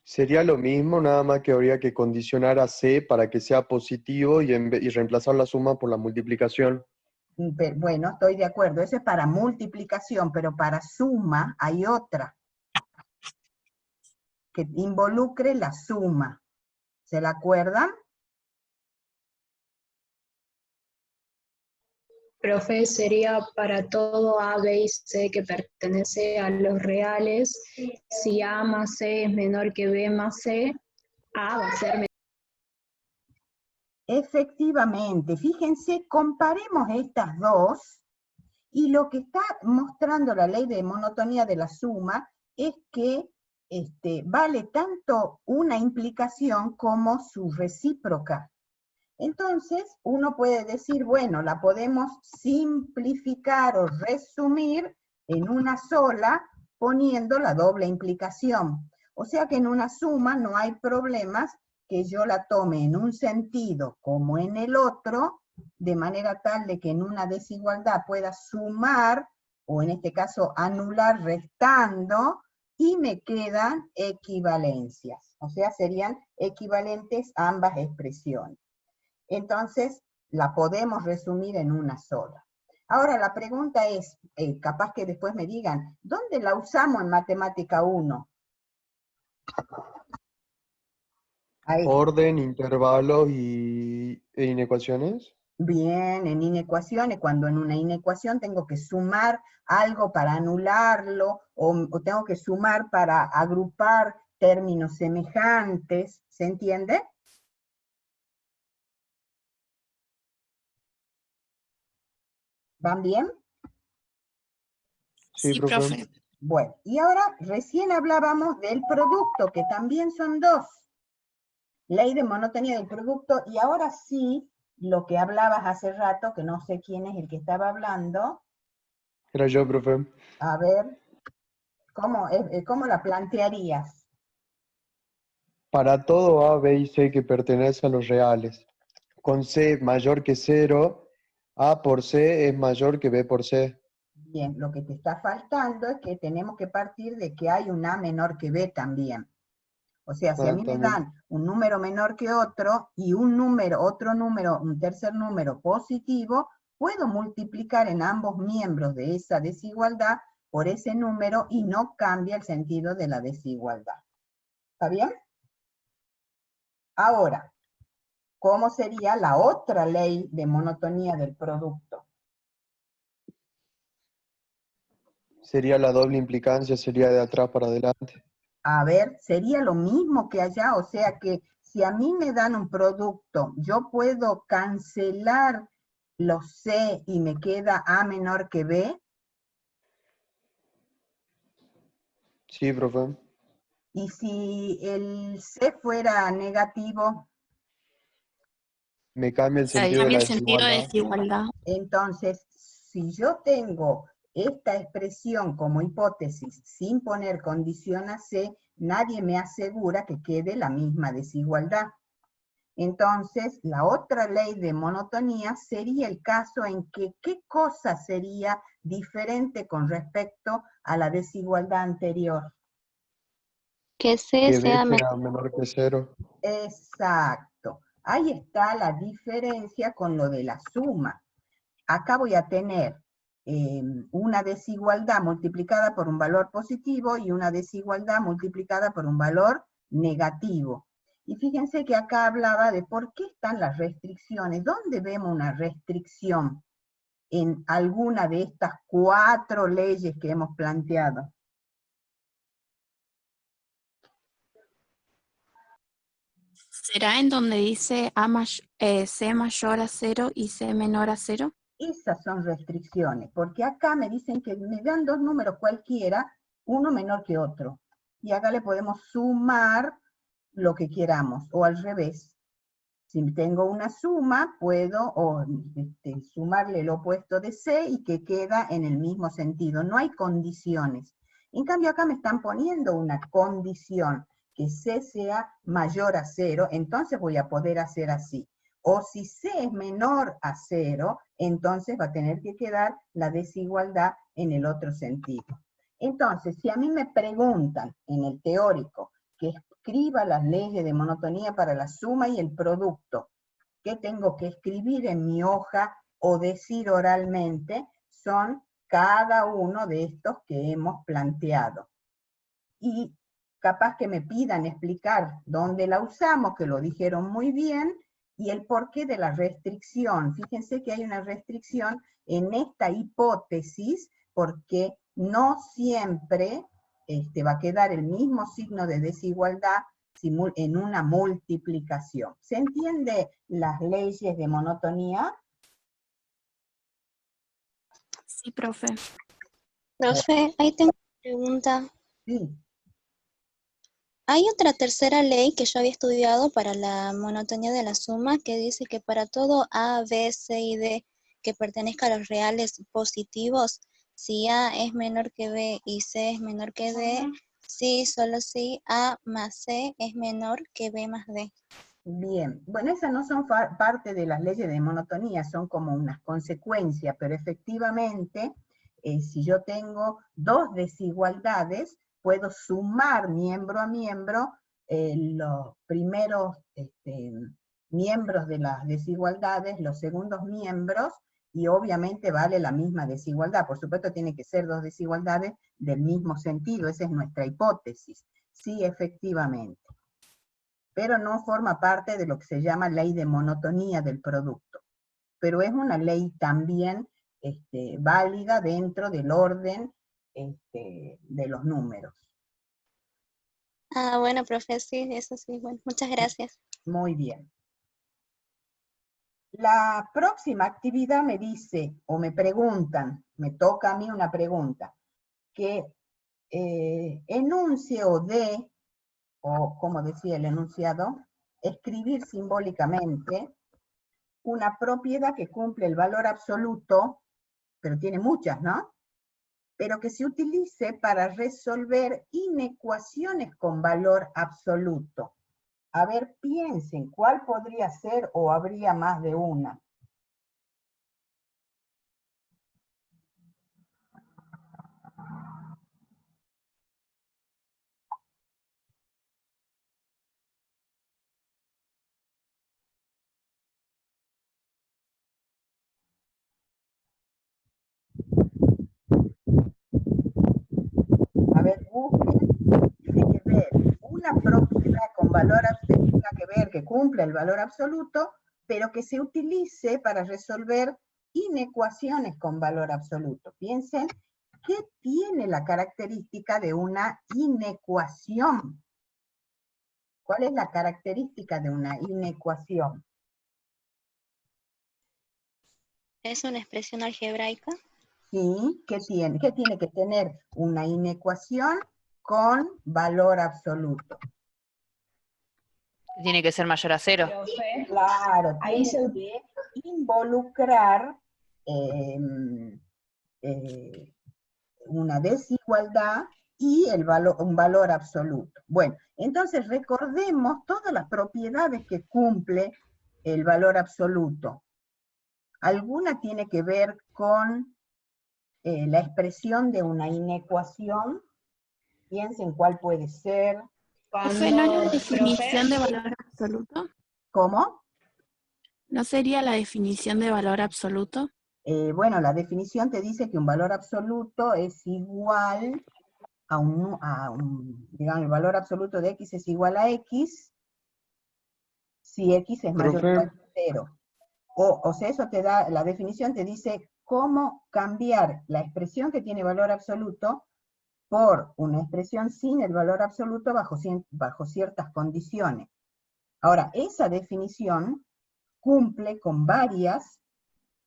Sería lo mismo, nada más que habría que condicionar a C para que sea positivo y reemplazar la suma por la multiplicación. Bueno, estoy de acuerdo, eso es para multiplicación, pero para suma hay otra que involucre la suma. ¿Se la acuerdan? Profe, sería para todo A, B y C que pertenece a los reales. Si A más C es menor que B más C, A va a ser menor. Efectivamente, fíjense, comparemos estas dos, y lo que está mostrando la ley de monotonía de la suma es que vale tanto una implicación como su recíproca. Entonces, uno puede decir, bueno, la podemos simplificar o resumir en una sola, poniendo la doble implicación. O sea que en una suma no hay problemas que yo la tome en un sentido como en el otro, de manera tal de que en una desigualdad pueda sumar, o en este caso anular restando, y me quedan equivalencias. O sea, serían equivalentes ambas expresiones. Entonces, la podemos resumir en una sola. Ahora, la pregunta es, capaz que después me digan, ¿dónde la usamos en Matemática 1? Orden, intervalos e inecuaciones. Bien, en inecuaciones, cuando en una inecuación tengo que sumar algo para anularlo, o tengo que sumar para agrupar términos semejantes, ¿se entiende? ¿Van bien? Sí, profe. Bueno, y ahora recién hablábamos del producto, que también son dos. Ley de monotonía del producto, y ahora sí, lo que hablabas hace rato, que no sé quién es el que estaba hablando. Era yo, profe. A ver, ¿cómo la plantearías? Para todo A, B y C que pertenece a los reales, con C mayor que 0, A por C es mayor que B por C. Bien, lo que te está faltando es que tenemos que partir de que hay un A menor que B también. O sea, si a mí me dan un número menor que otro, y otro número, un tercer número positivo, puedo multiplicar en ambos miembros de esa desigualdad por ese número y no cambia el sentido de la desigualdad. ¿Está bien? Ahora, ¿cómo sería la otra ley de monotonía del producto? Sería la doble implicancia, sería de atrás para adelante. A ver, sería lo mismo que allá, o sea que si a mí me dan un producto, yo puedo cancelar los C y me queda A menor que B. Sí, profe. Y si el C fuera negativo, Me cambia el sentido de la desigualdad. Entonces, si yo tengo esta expresión como hipótesis sin poner condición a C, nadie me asegura que quede la misma desigualdad. Entonces, la otra ley de monotonía sería el caso en que qué cosa sería diferente con respecto a la desigualdad anterior. Que C sea menor que 0. Exacto. Ahí está la diferencia con lo de la suma. Acá voy a tener una desigualdad multiplicada por un valor positivo y una desigualdad multiplicada por un valor negativo. Y fíjense que acá hablaba de por qué están las restricciones. ¿Dónde vemos una restricción en alguna de estas 4 leyes que hemos planteado? ¿Será en donde dice C mayor a 0 y C menor a 0? Esas son restricciones, porque acá me dicen que me dan dos números cualquiera, uno menor que otro. Y acá le podemos sumar lo que queramos, o al revés. Si tengo una suma, puedo sumarle el opuesto de C y que queda en el mismo sentido. No hay condiciones. En cambio, acá me están poniendo una condición, que C sea mayor a 0, entonces voy a poder hacer así. O si C es menor a 0, entonces va a tener que quedar la desigualdad en el otro sentido. Entonces, si a mí me preguntan en el teórico que escriba las leyes de monotonía para la suma y el producto, ¿qué tengo que escribir en mi hoja o decir oralmente? Son cada uno de estos que hemos planteado. Y capaz que me pidan explicar dónde la usamos, que lo dijeron muy bien, y el porqué de la restricción. Fíjense que hay una restricción en esta hipótesis, porque no siempre va a quedar el mismo signo de desigualdad en una multiplicación. ¿Se entiende las leyes de monotonía? Sí, profe. Profe, ahí tengo una pregunta. Sí. Hay otra tercera ley que yo había estudiado para la monotonía de la suma que dice que para todo A, B, C y D que pertenezca a los reales positivos, si A es menor que B y C es menor que D, sí, solo si A más C es menor que B más D. Bien, bueno, esas no son parte de las leyes de monotonía, son como unas consecuencias, pero efectivamente, si yo tengo dos desigualdades, puedo sumar miembro a miembro los primeros miembros de las desigualdades, los segundos miembros, y obviamente vale la misma desigualdad. Por supuesto tiene que ser dos desigualdades del mismo sentido, esa es nuestra hipótesis. Sí, efectivamente. Pero no forma parte de lo que se llama ley de monotonía del producto. Pero es una ley también válida dentro del orden de los números. Ah, bueno, profe, sí, eso sí, bueno, muchas gracias. Muy bien. La próxima actividad me dice, o me preguntan, me toca a mí una pregunta, que enuncie o dé, o como decía el enunciado, escribir simbólicamente una propiedad que cumple el valor absoluto, pero tiene muchas, ¿no? Pero que se utilice para resolver inecuaciones con valor absoluto. A ver, piensen, ¿cuál podría ser o habría más de una? A ver, busquen, tiene que ver una propiedad con valor absoluto, tenga que ver que cumple el valor absoluto, pero que se utilice para resolver inecuaciones con valor absoluto. Piensen, ¿qué tiene la característica de una inecuación? ¿Cuál es la característica de una inecuación? ¿Es una expresión algebraica? Sí, ¿qué tiene? ¿Qué tiene que tener una inecuación con valor absoluto? Tiene que ser mayor a 0. Claro, Ahí tiene que involucrar una desigualdad y un valor absoluto. Bueno, entonces recordemos todas las propiedades que cumple el valor absoluto. Alguna tiene que ver con la expresión de una inecuación. Piensen cuál puede ser. Profe, ¿no es la definición de valor absoluto? ¿Cómo? ¿No sería la definición de valor absoluto? Bueno, la definición te dice que un valor absoluto es igual digamos, el valor absoluto de x es igual a x, si x es mayor o igual a 0. O sea, eso te da, la definición te dice cómo cambiar la expresión que tiene valor absoluto por una expresión sin el valor absoluto bajo ciertas condiciones. Ahora, esa definición cumple con varias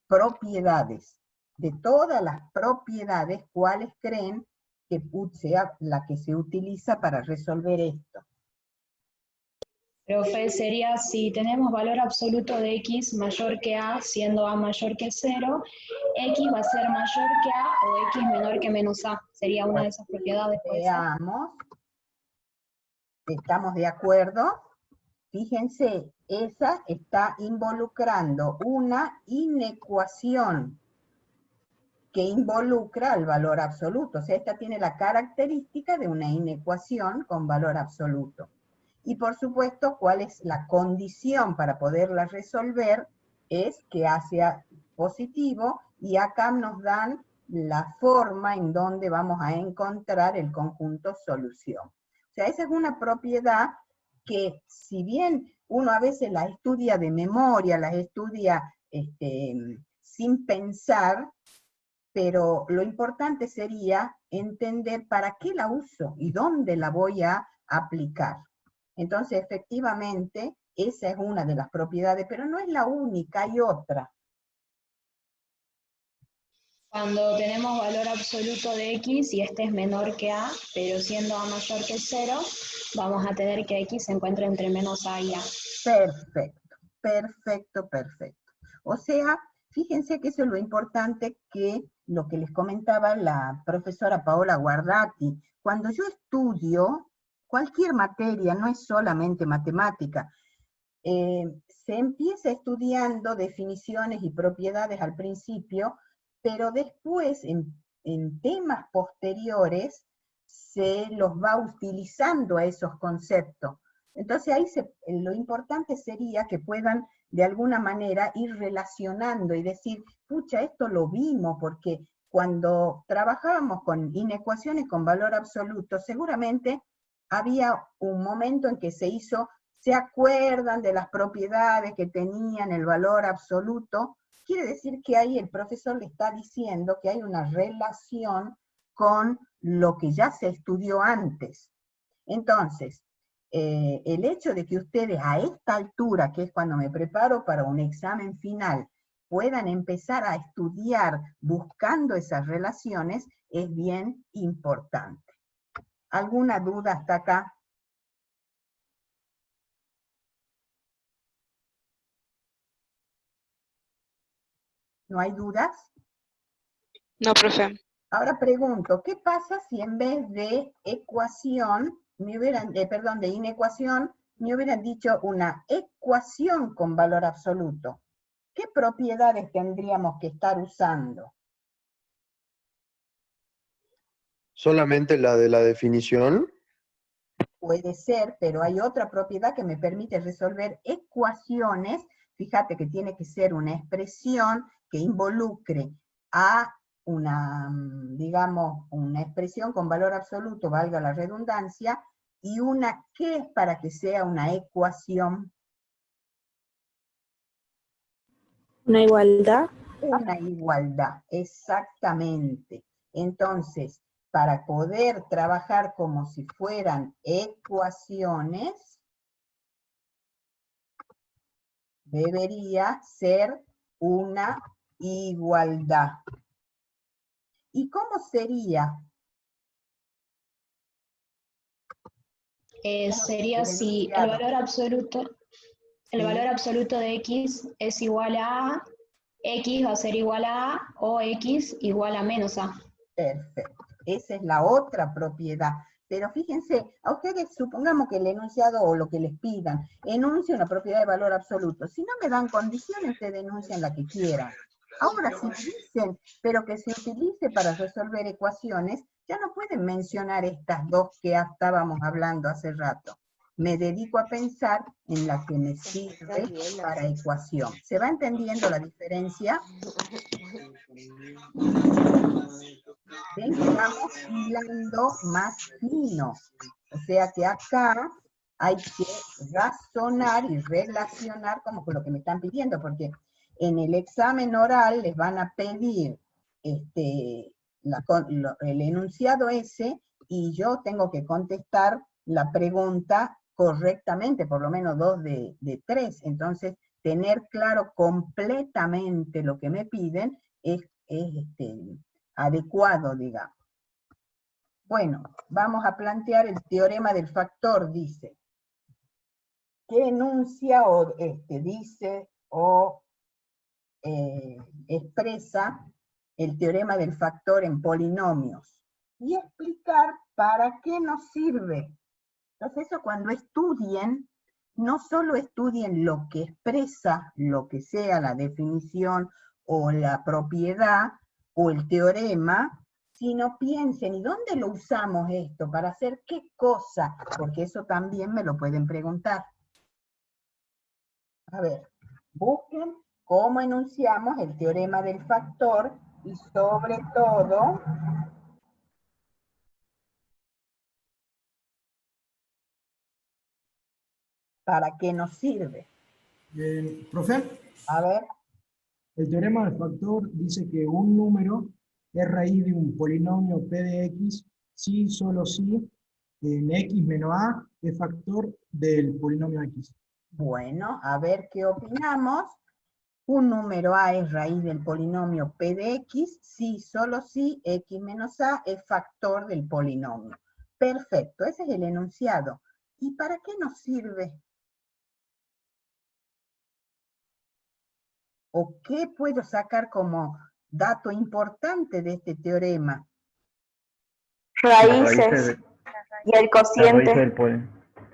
propiedades. De todas las propiedades, ¿cuáles creen que sea la que se utiliza para resolver esto? Profe, sería si tenemos valor absoluto de x mayor que a, siendo a mayor que 0, x va a ser mayor que a o x menor que menos a. Sería una de esas propiedades. Veamos. ¿Estamos de acuerdo? Fíjense, esa está involucrando una inecuación que involucra al valor absoluto. O sea, esta tiene la característica de una inecuación con valor absoluto. Y por supuesto, ¿cuál es la condición para poderla resolver? Es que A sea positivo, y acá nos dan la forma en donde vamos a encontrar el conjunto solución. O sea, esa es una propiedad que, si bien uno a veces las estudia de memoria, las estudia sin pensar, pero lo importante sería entender para qué la uso y dónde la voy a aplicar. Entonces, efectivamente, esa es una de las propiedades, pero no es la única, hay otra. Cuando tenemos valor absoluto de x y este es menor que a, pero siendo a mayor que 0, vamos a tener que x se encuentra entre menos a y a. Perfecto, perfecto, perfecto. O sea, fíjense que eso es lo importante, que lo que les comentaba la profesora Paola Guardati. Cuando yo estudio cualquier materia, no es solamente matemática, se empieza estudiando definiciones y propiedades al principio, pero después en temas posteriores se los va utilizando a esos conceptos. Entonces ahí lo importante sería que puedan de alguna manera ir relacionando y decir, pucha, esto lo vimos, porque cuando trabajábamos con inecuaciones con valor absoluto, seguramente había un momento en que se acuerdan de las propiedades que tenían el valor absoluto. Quiere decir que ahí el profesor le está diciendo que hay una relación con lo que ya se estudió antes. Entonces, el hecho de que ustedes a esta altura, que es cuando me preparo para un examen final, puedan empezar a estudiar buscando esas relaciones, es bien importante. ¿Alguna duda hasta acá? ¿No hay dudas? No, profe. Ahora pregunto, ¿qué pasa si en vez de ecuación, de inecuación, me hubieran dicho una ecuación con valor absoluto? ¿Qué propiedades tendríamos que estar usando? ¿Solamente la de la definición? Puede ser, pero hay otra propiedad que me permite resolver ecuaciones. Fíjate que tiene que ser una expresión que involucre a digamos, una expresión con valor absoluto, valga la redundancia, y una que es para que sea una ecuación. ¿Una igualdad? Una igualdad, exactamente. Entonces, para poder trabajar como si fueran ecuaciones, debería ser una igualdad. ¿Y cómo sería? Sería si el valor absoluto de x es igual a x va a ser igual a o x igual a menos a. Perfecto. Esa es la otra propiedad. Pero fíjense, a ustedes supongamos que el enunciado o lo que les pidan, enuncia una propiedad de valor absoluto. Si no me dan condiciones, ustedes enuncian la que quieran. Ahora, si dicen, pero que se utilice para resolver ecuaciones, ya no pueden mencionar estas dos que estábamos hablando hace rato. Me dedico a pensar en la que me sirve para ecuación. ¿Se va entendiendo la diferencia? Ven que vamos hilando más fino. O sea que acá hay que razonar y relacionar como con lo que me están pidiendo, porque en el examen oral les van a pedir el enunciado ese, y yo tengo que contestar la pregunta correctamente, por lo menos 2 de 3. Entonces, tener claro completamente lo que me piden es adecuado, digamos. Bueno, vamos a plantear el teorema del factor, dice. ¿Qué enuncia o dice o expresa el teorema del factor en polinomios? Y explicar para qué nos sirve. Entonces eso cuando estudien, no solo estudien lo que expresa, lo que sea la definición o la propiedad o el teorema, sino piensen, ¿y dónde lo usamos esto? ¿Para hacer qué cosa? Porque eso también me lo pueden preguntar. A ver, busquen cómo enunciamos el teorema del factor y sobre todo ¿Para qué nos sirve? Profe, A ver. el teorema del factor dice que un número es raíz de un polinomio P de X si, solo si, en X menos A es factor del polinomio X. Bueno, a ver qué opinamos. Un número A es raíz del polinomio P de X si, solo si, X menos A es factor del polinomio. Perfecto, ese es el enunciado. ¿Y para qué nos sirve? ¿O qué puedo sacar como dato importante de este teorema? Raíces y el cociente.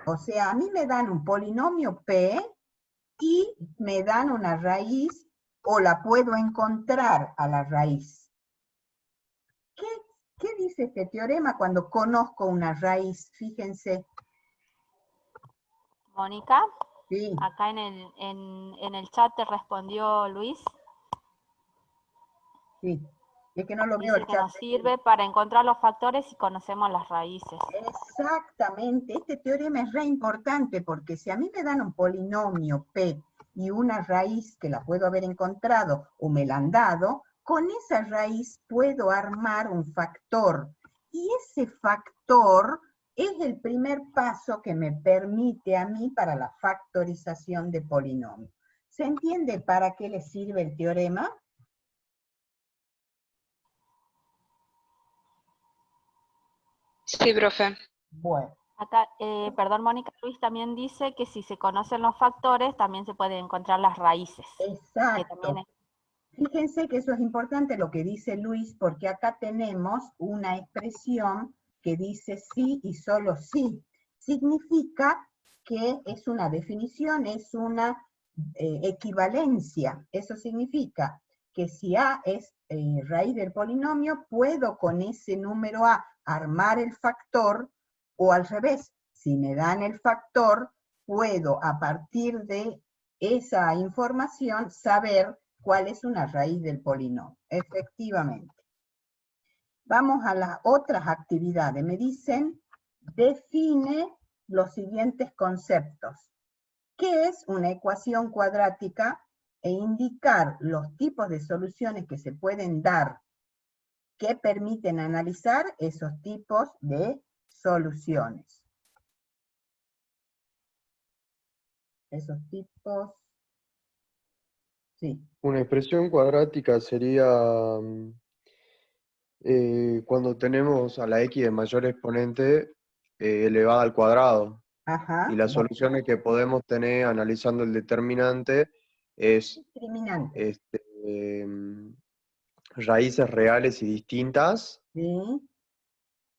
O sea, a mí me dan un polinomio P y me dan una raíz, o la puedo encontrar a la raíz. ¿Qué dice este teorema cuando conozco una raíz? Fíjense. Mónica, sí. Acá en el chat te respondió Luis. Sí, es que no lo veo Dice el que chat. nos sirve para encontrar los factores y conocemos las raíces. Exactamente, este teorema es re importante porque si a mí me dan un polinomio P y una raíz que la puedo haber encontrado o me la han dado, con esa raíz puedo armar un factor. Y ese factor es el primer paso que me permite a mí para la factorización de polinomios. ¿Se entiende para qué le sirve el teorema? Sí, profe. Bueno. Acá, perdón, Mónica, Luis también dice que si se conocen los factores, también se pueden encontrar las raíces. Exacto. Fíjense que eso es importante lo que dice Luis, porque acá tenemos una expresión que dice sí y solo sí. Significa que es una definición, es una equivalencia. Eso significa que si A es raíz del polinomio, puedo con ese número A armar el factor, o al revés, si me dan el factor, puedo a partir de esa información saber cuál es una raíz del polinomio. Efectivamente. Vamos a las otras actividades. Me dicen, define los siguientes conceptos. ¿Qué es una ecuación cuadrática? E indicar los tipos de soluciones que se pueden dar que permiten analizar esos tipos de soluciones. Esos tipos... Sí. Una expresión cuadrática sería cuando tenemos a la x de mayor exponente elevada al cuadrado. Ajá. Y las soluciones que podemos tener analizando el determinante es raíces reales y distintas. Sí.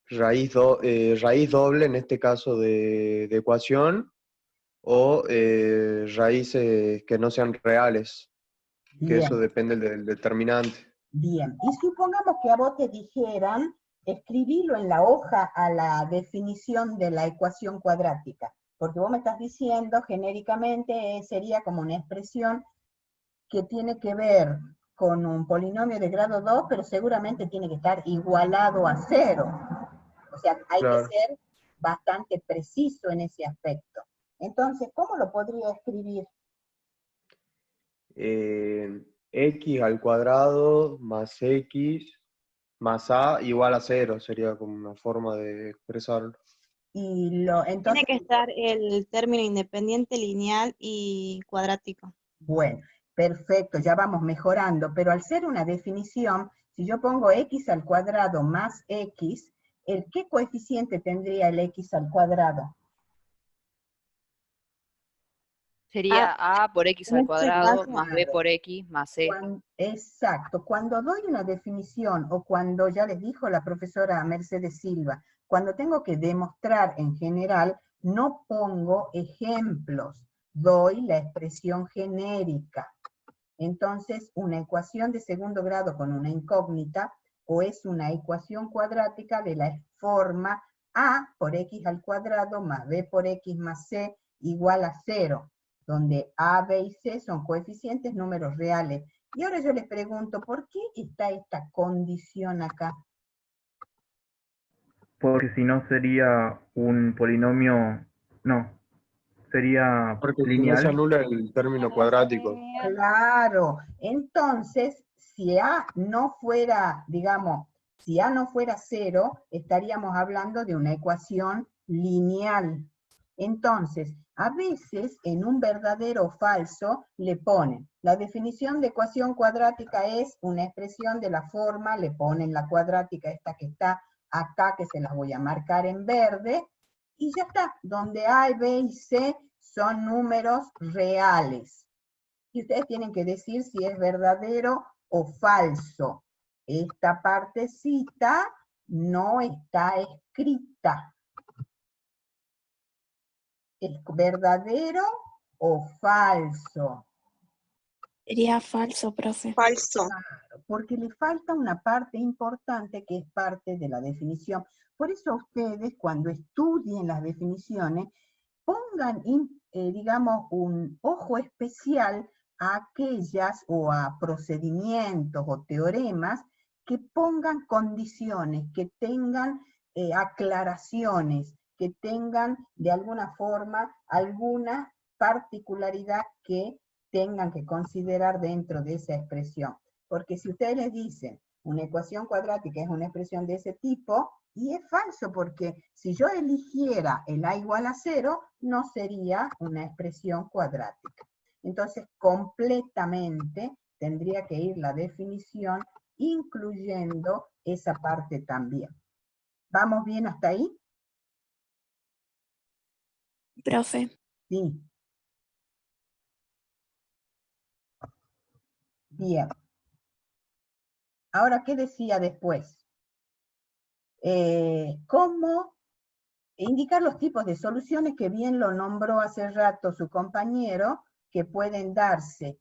Raíz doble, en este caso de ecuación, o raíces que no sean reales, que eso depende del determinante. Bien, y supongamos que a vos te dijeran, escribilo en la hoja a la definición de la ecuación cuadrática, porque vos me estás diciendo genéricamente sería como una expresión que tiene que ver con un polinomio de grado 2, pero seguramente tiene que estar igualado a 0. O sea, hay que ser bastante preciso en ese aspecto. Entonces, ¿cómo lo podría escribir? X al cuadrado más X más A igual a 0, sería como una forma de expresarlo. Entonces, tiene que estar el término independiente, lineal y cuadrático. Bueno, perfecto, ya vamos mejorando, pero al ser una definición, si yo pongo x al cuadrado más x, ¿qué coeficiente tendría el x al cuadrado? Sería A por X al cuadrado más B por X más C. Exacto. Cuando doy una definición o cuando ya les dijo la profesora Mercedes Silva, cuando tengo que demostrar en general, no pongo ejemplos, doy la expresión genérica. Entonces, una ecuación de segundo grado con una incógnita o es una ecuación cuadrática de la forma A por X al cuadrado más B por X más C igual a 0. Donde A, B y C son coeficientes números reales. Y ahora yo les pregunto, ¿por qué está esta condición acá? Porque si no sería un polinomio, no, sería Porque si no se lineal. anula el término cuadrático. Claro, entonces, si A no fuera, digamos, si A no fuera 0, estaríamos hablando de una ecuación lineal. Entonces, a veces en un verdadero o falso le ponen, la definición de ecuación cuadrática es una expresión de la forma, le ponen la cuadrática esta que está acá, que se las voy a marcar en verde, y ya está, donde A, B y C son números reales. Y ustedes tienen que decir si es verdadero o falso. Esta partecita no está escrita. ¿Es verdadero o falso? Sería falso, profe. Falso. Claro, porque le falta una parte importante que es parte de la definición. Por eso ustedes, cuando estudien las definiciones, pongan, digamos, un ojo especial a aquellas o a procedimientos o teoremas que pongan condiciones, que tengan aclaraciones, que tengan de alguna forma alguna particularidad que tengan que considerar dentro de esa expresión. Porque si ustedes les dicen una ecuación cuadrática es una expresión de ese tipo, y es falso porque si yo eligiera el A igual a 0, no sería una expresión cuadrática. Entonces, completamente tendría que ir la definición, incluyendo esa parte también. ¿Vamos bien hasta ahí? Profe. Sí. Bien. Ahora, ¿qué decía después? ¿Cómo indicar los tipos de soluciones que bien lo nombró hace rato su compañero, que pueden darse,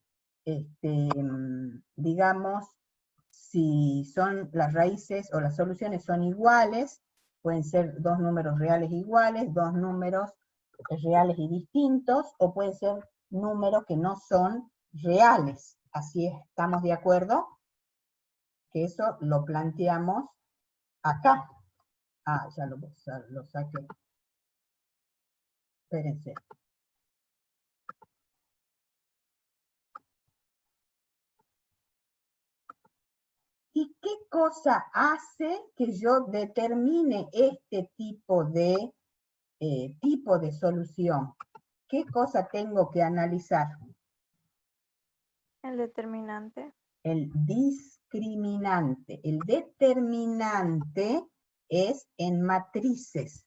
digamos, si son las raíces o las soluciones son iguales, pueden ser dos números reales iguales, dos números reales y distintos, o pueden ser números que no son reales. Así estamos de acuerdo, que eso lo planteamos acá. Ah, ya lo saqué. Espérense. ¿Y qué cosa hace que yo determine este tipo de solución? ¿Qué cosa tengo que analizar? El determinante. El discriminante. El determinante es en matrices.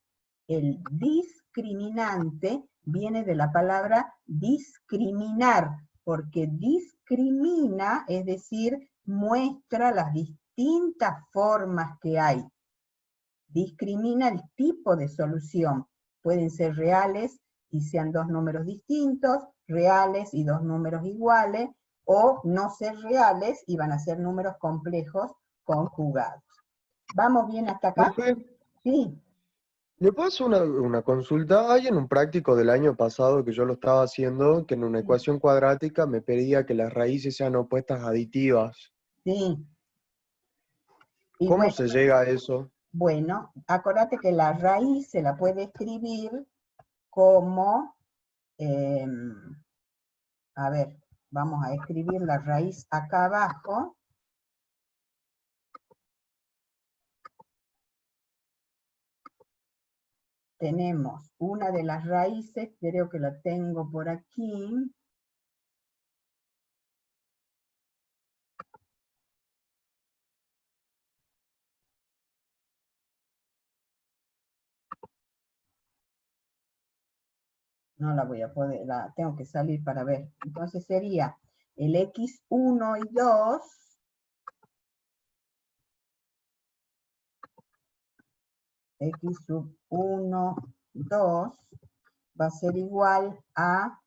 El discriminante viene de la palabra discriminar, porque discrimina, es decir, muestra las distintas formas que hay. Discrimina el tipo de solución. Pueden ser reales y sean dos números distintos, reales y dos números iguales, o no ser reales y van a ser números complejos conjugados. ¿Vamos bien hasta acá? Profe, Sí. ¿le puedo hacer una consulta? Hay en un práctico del año pasado que yo lo estaba haciendo, que en una ecuación cuadrática me pedía que las raíces sean opuestas aditivas. Sí. Y ¿Cómo bueno, se llega a eso? bueno, acordate que la raíz se la puede escribir como, a ver, vamos a escribir la raíz acá abajo. Tenemos una de las raíces, creo que la tengo por aquí. No la voy a poder, tengo que salir para ver. Entonces sería el x1 y 2. X sub 1, 2 va a ser igual a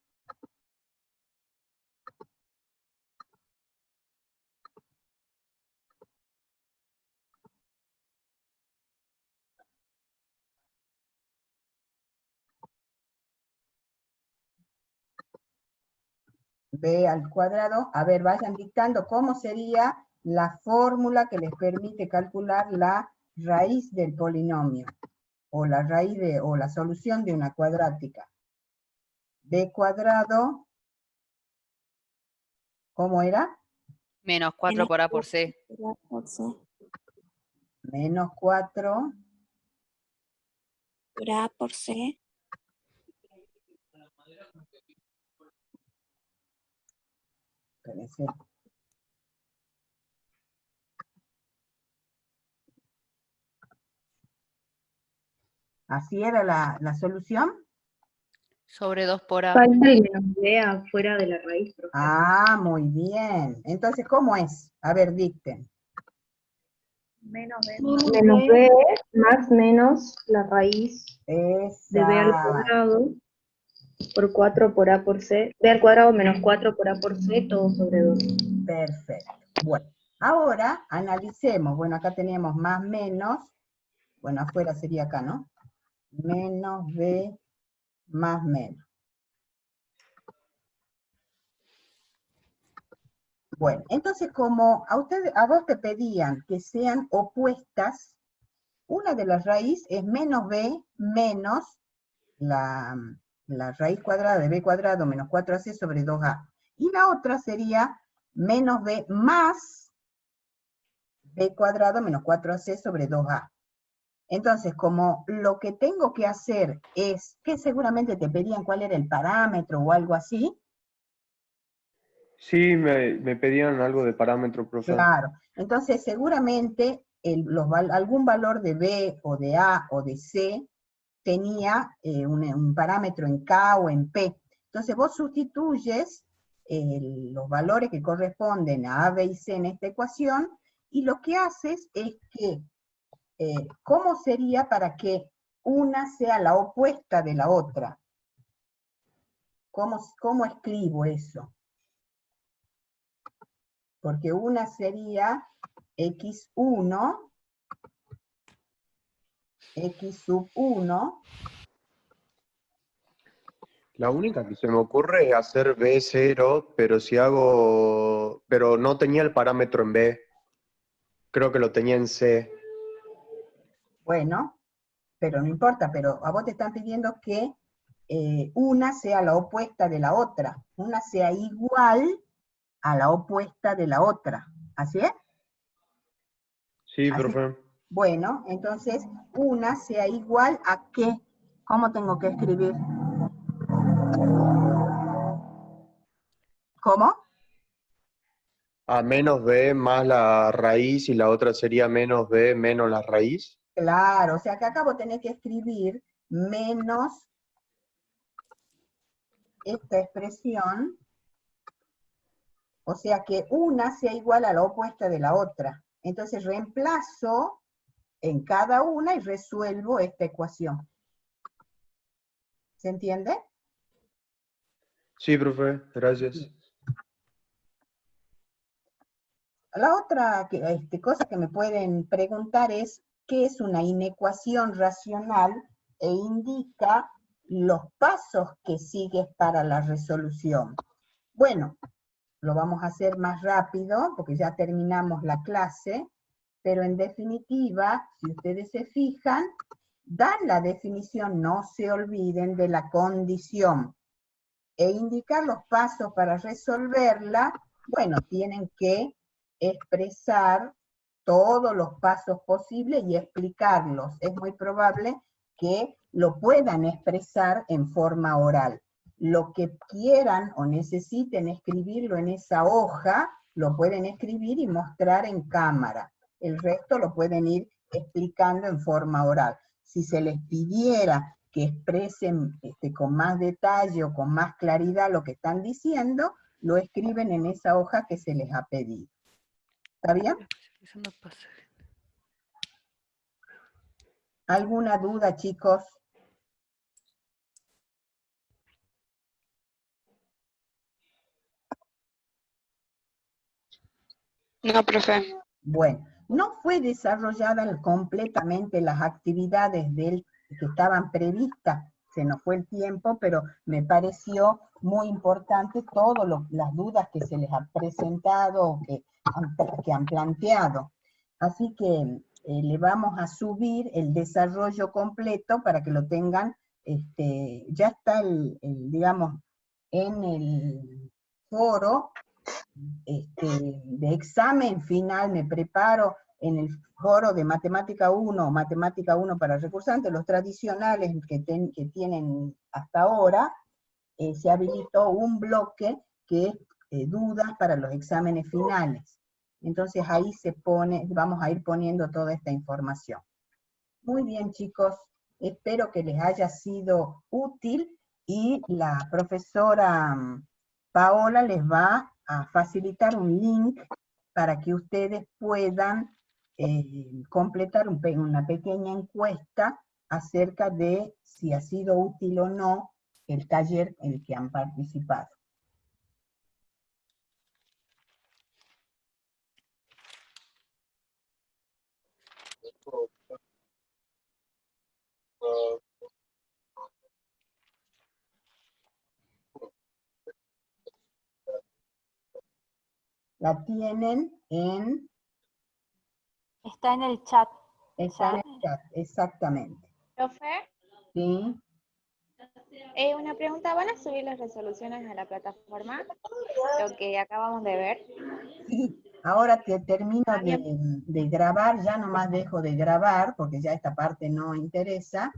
b al cuadrado. A ver, vayan dictando cómo sería la fórmula que les permite calcular la raíz del polinomio, o la raíz o la solución de una cuadrática. B cuadrado, ¿cómo era? Menos 4 por A por C. Menos 4 por A por C. Espérense. ¿Así era la solución? Sobre 2 por A. Falta el menos B afuera de la raíz, profe. Ah, muy bien. Entonces, ¿cómo es? A ver, dicten. Menos B. Menos B más menos la raíz de B al Exacto. cuadrado por 4 por A por C. B al cuadrado menos 4 por A por C, todo sobre 2. Perfecto. Bueno, ahora analicemos. Bueno, acá tenemos más menos. Bueno, afuera sería acá, ¿no? Menos B más menos. Bueno, entonces como a vos te pedían que sean opuestas, una de las raíces es menos B menos la raíz cuadrada de B cuadrado menos 4AC sobre 2A. Y la otra sería menos B más B cuadrado menos 4AC sobre 2A. Entonces, como lo que tengo que hacer es, que seguramente te pedían cuál era el parámetro o algo así. Sí, me pedían algo de parámetro, profe. Claro, entonces seguramente algún valor de B o de A o de C tenía un parámetro en K o en P. Entonces vos sustituyes los valores que corresponden a A, B y C en esta ecuación, y lo que haces es que, ¿cómo sería para que una sea la opuesta de la otra? ¿Cómo escribo eso? Porque una sería x1, x sub 1. La única que se me ocurre es hacer B0, pero si hago... Pero no tenía el parámetro en B. Creo que lo tenía en C. Bueno, pero no importa, pero a vos te están pidiendo que una sea la opuesta de la otra. Una sea igual a la opuesta de la otra. ¿Así es? Sí, Así. profe. Bueno, entonces, una sea igual a ¿qué? ¿Cómo tengo que escribir? ¿Cómo? A menos B más la raíz y la otra sería menos B menos la raíz. Claro, o sea que acá vos tenés que escribir menos esta expresión, o sea que una sea igual a la opuesta de la otra. Entonces reemplazo en cada una y resuelvo esta ecuación. ¿Se entiende? Sí, profe, gracias. La otra cosa que me pueden preguntar es, ¿qué es una inecuación racional? E indica los pasos que sigues para la resolución. Bueno, lo vamos a hacer más rápido, porque ya terminamos la clase, pero en definitiva, si ustedes se fijan, dan la definición, no se olviden de la condición, e indicar los pasos para resolverla. Bueno, tienen que expresar todos los pasos posibles y explicarlos. Es muy probable que lo puedan expresar en forma oral. Lo que quieran o necesiten escribirlo en esa hoja, lo pueden escribir y mostrar en cámara. El resto lo pueden ir explicando en forma oral. Si se les pidiera que expresen con más detalle o con más claridad lo que están diciendo, lo escriben en esa hoja que se les ha pedido. ¿Está bien? ¿Alguna duda, chicos? No, profe. Bueno, no fue desarrollada completamente las actividades que estaban previstas, se nos fue el tiempo, pero me pareció muy importante todas las dudas que se les ha presentado, que han planteado. Así que le vamos a subir el desarrollo completo para que lo tengan ya está digamos, en el foro de examen final, me preparo en el foro de Matemática 1, Matemática 1 para recursantes, los tradicionales que tienen hasta ahora, se habilitó un bloque que es dudas para los exámenes finales. Entonces ahí vamos a ir poniendo toda esta información. Muy bien, chicos, espero que les haya sido útil y la profesora Paola les va a facilitar un link para que ustedes puedan completar una pequeña encuesta acerca de si ha sido útil o no el taller en el que han participado. La tienen en... Está en el chat. Está en el chat, exactamente. Profe, Sí. una pregunta, ¿van a subir las resoluciones a la plataforma? Lo que acabamos de ver. Sí, ahora que termino de grabar, ya nomás dejo de grabar, porque ya esta parte no interesa,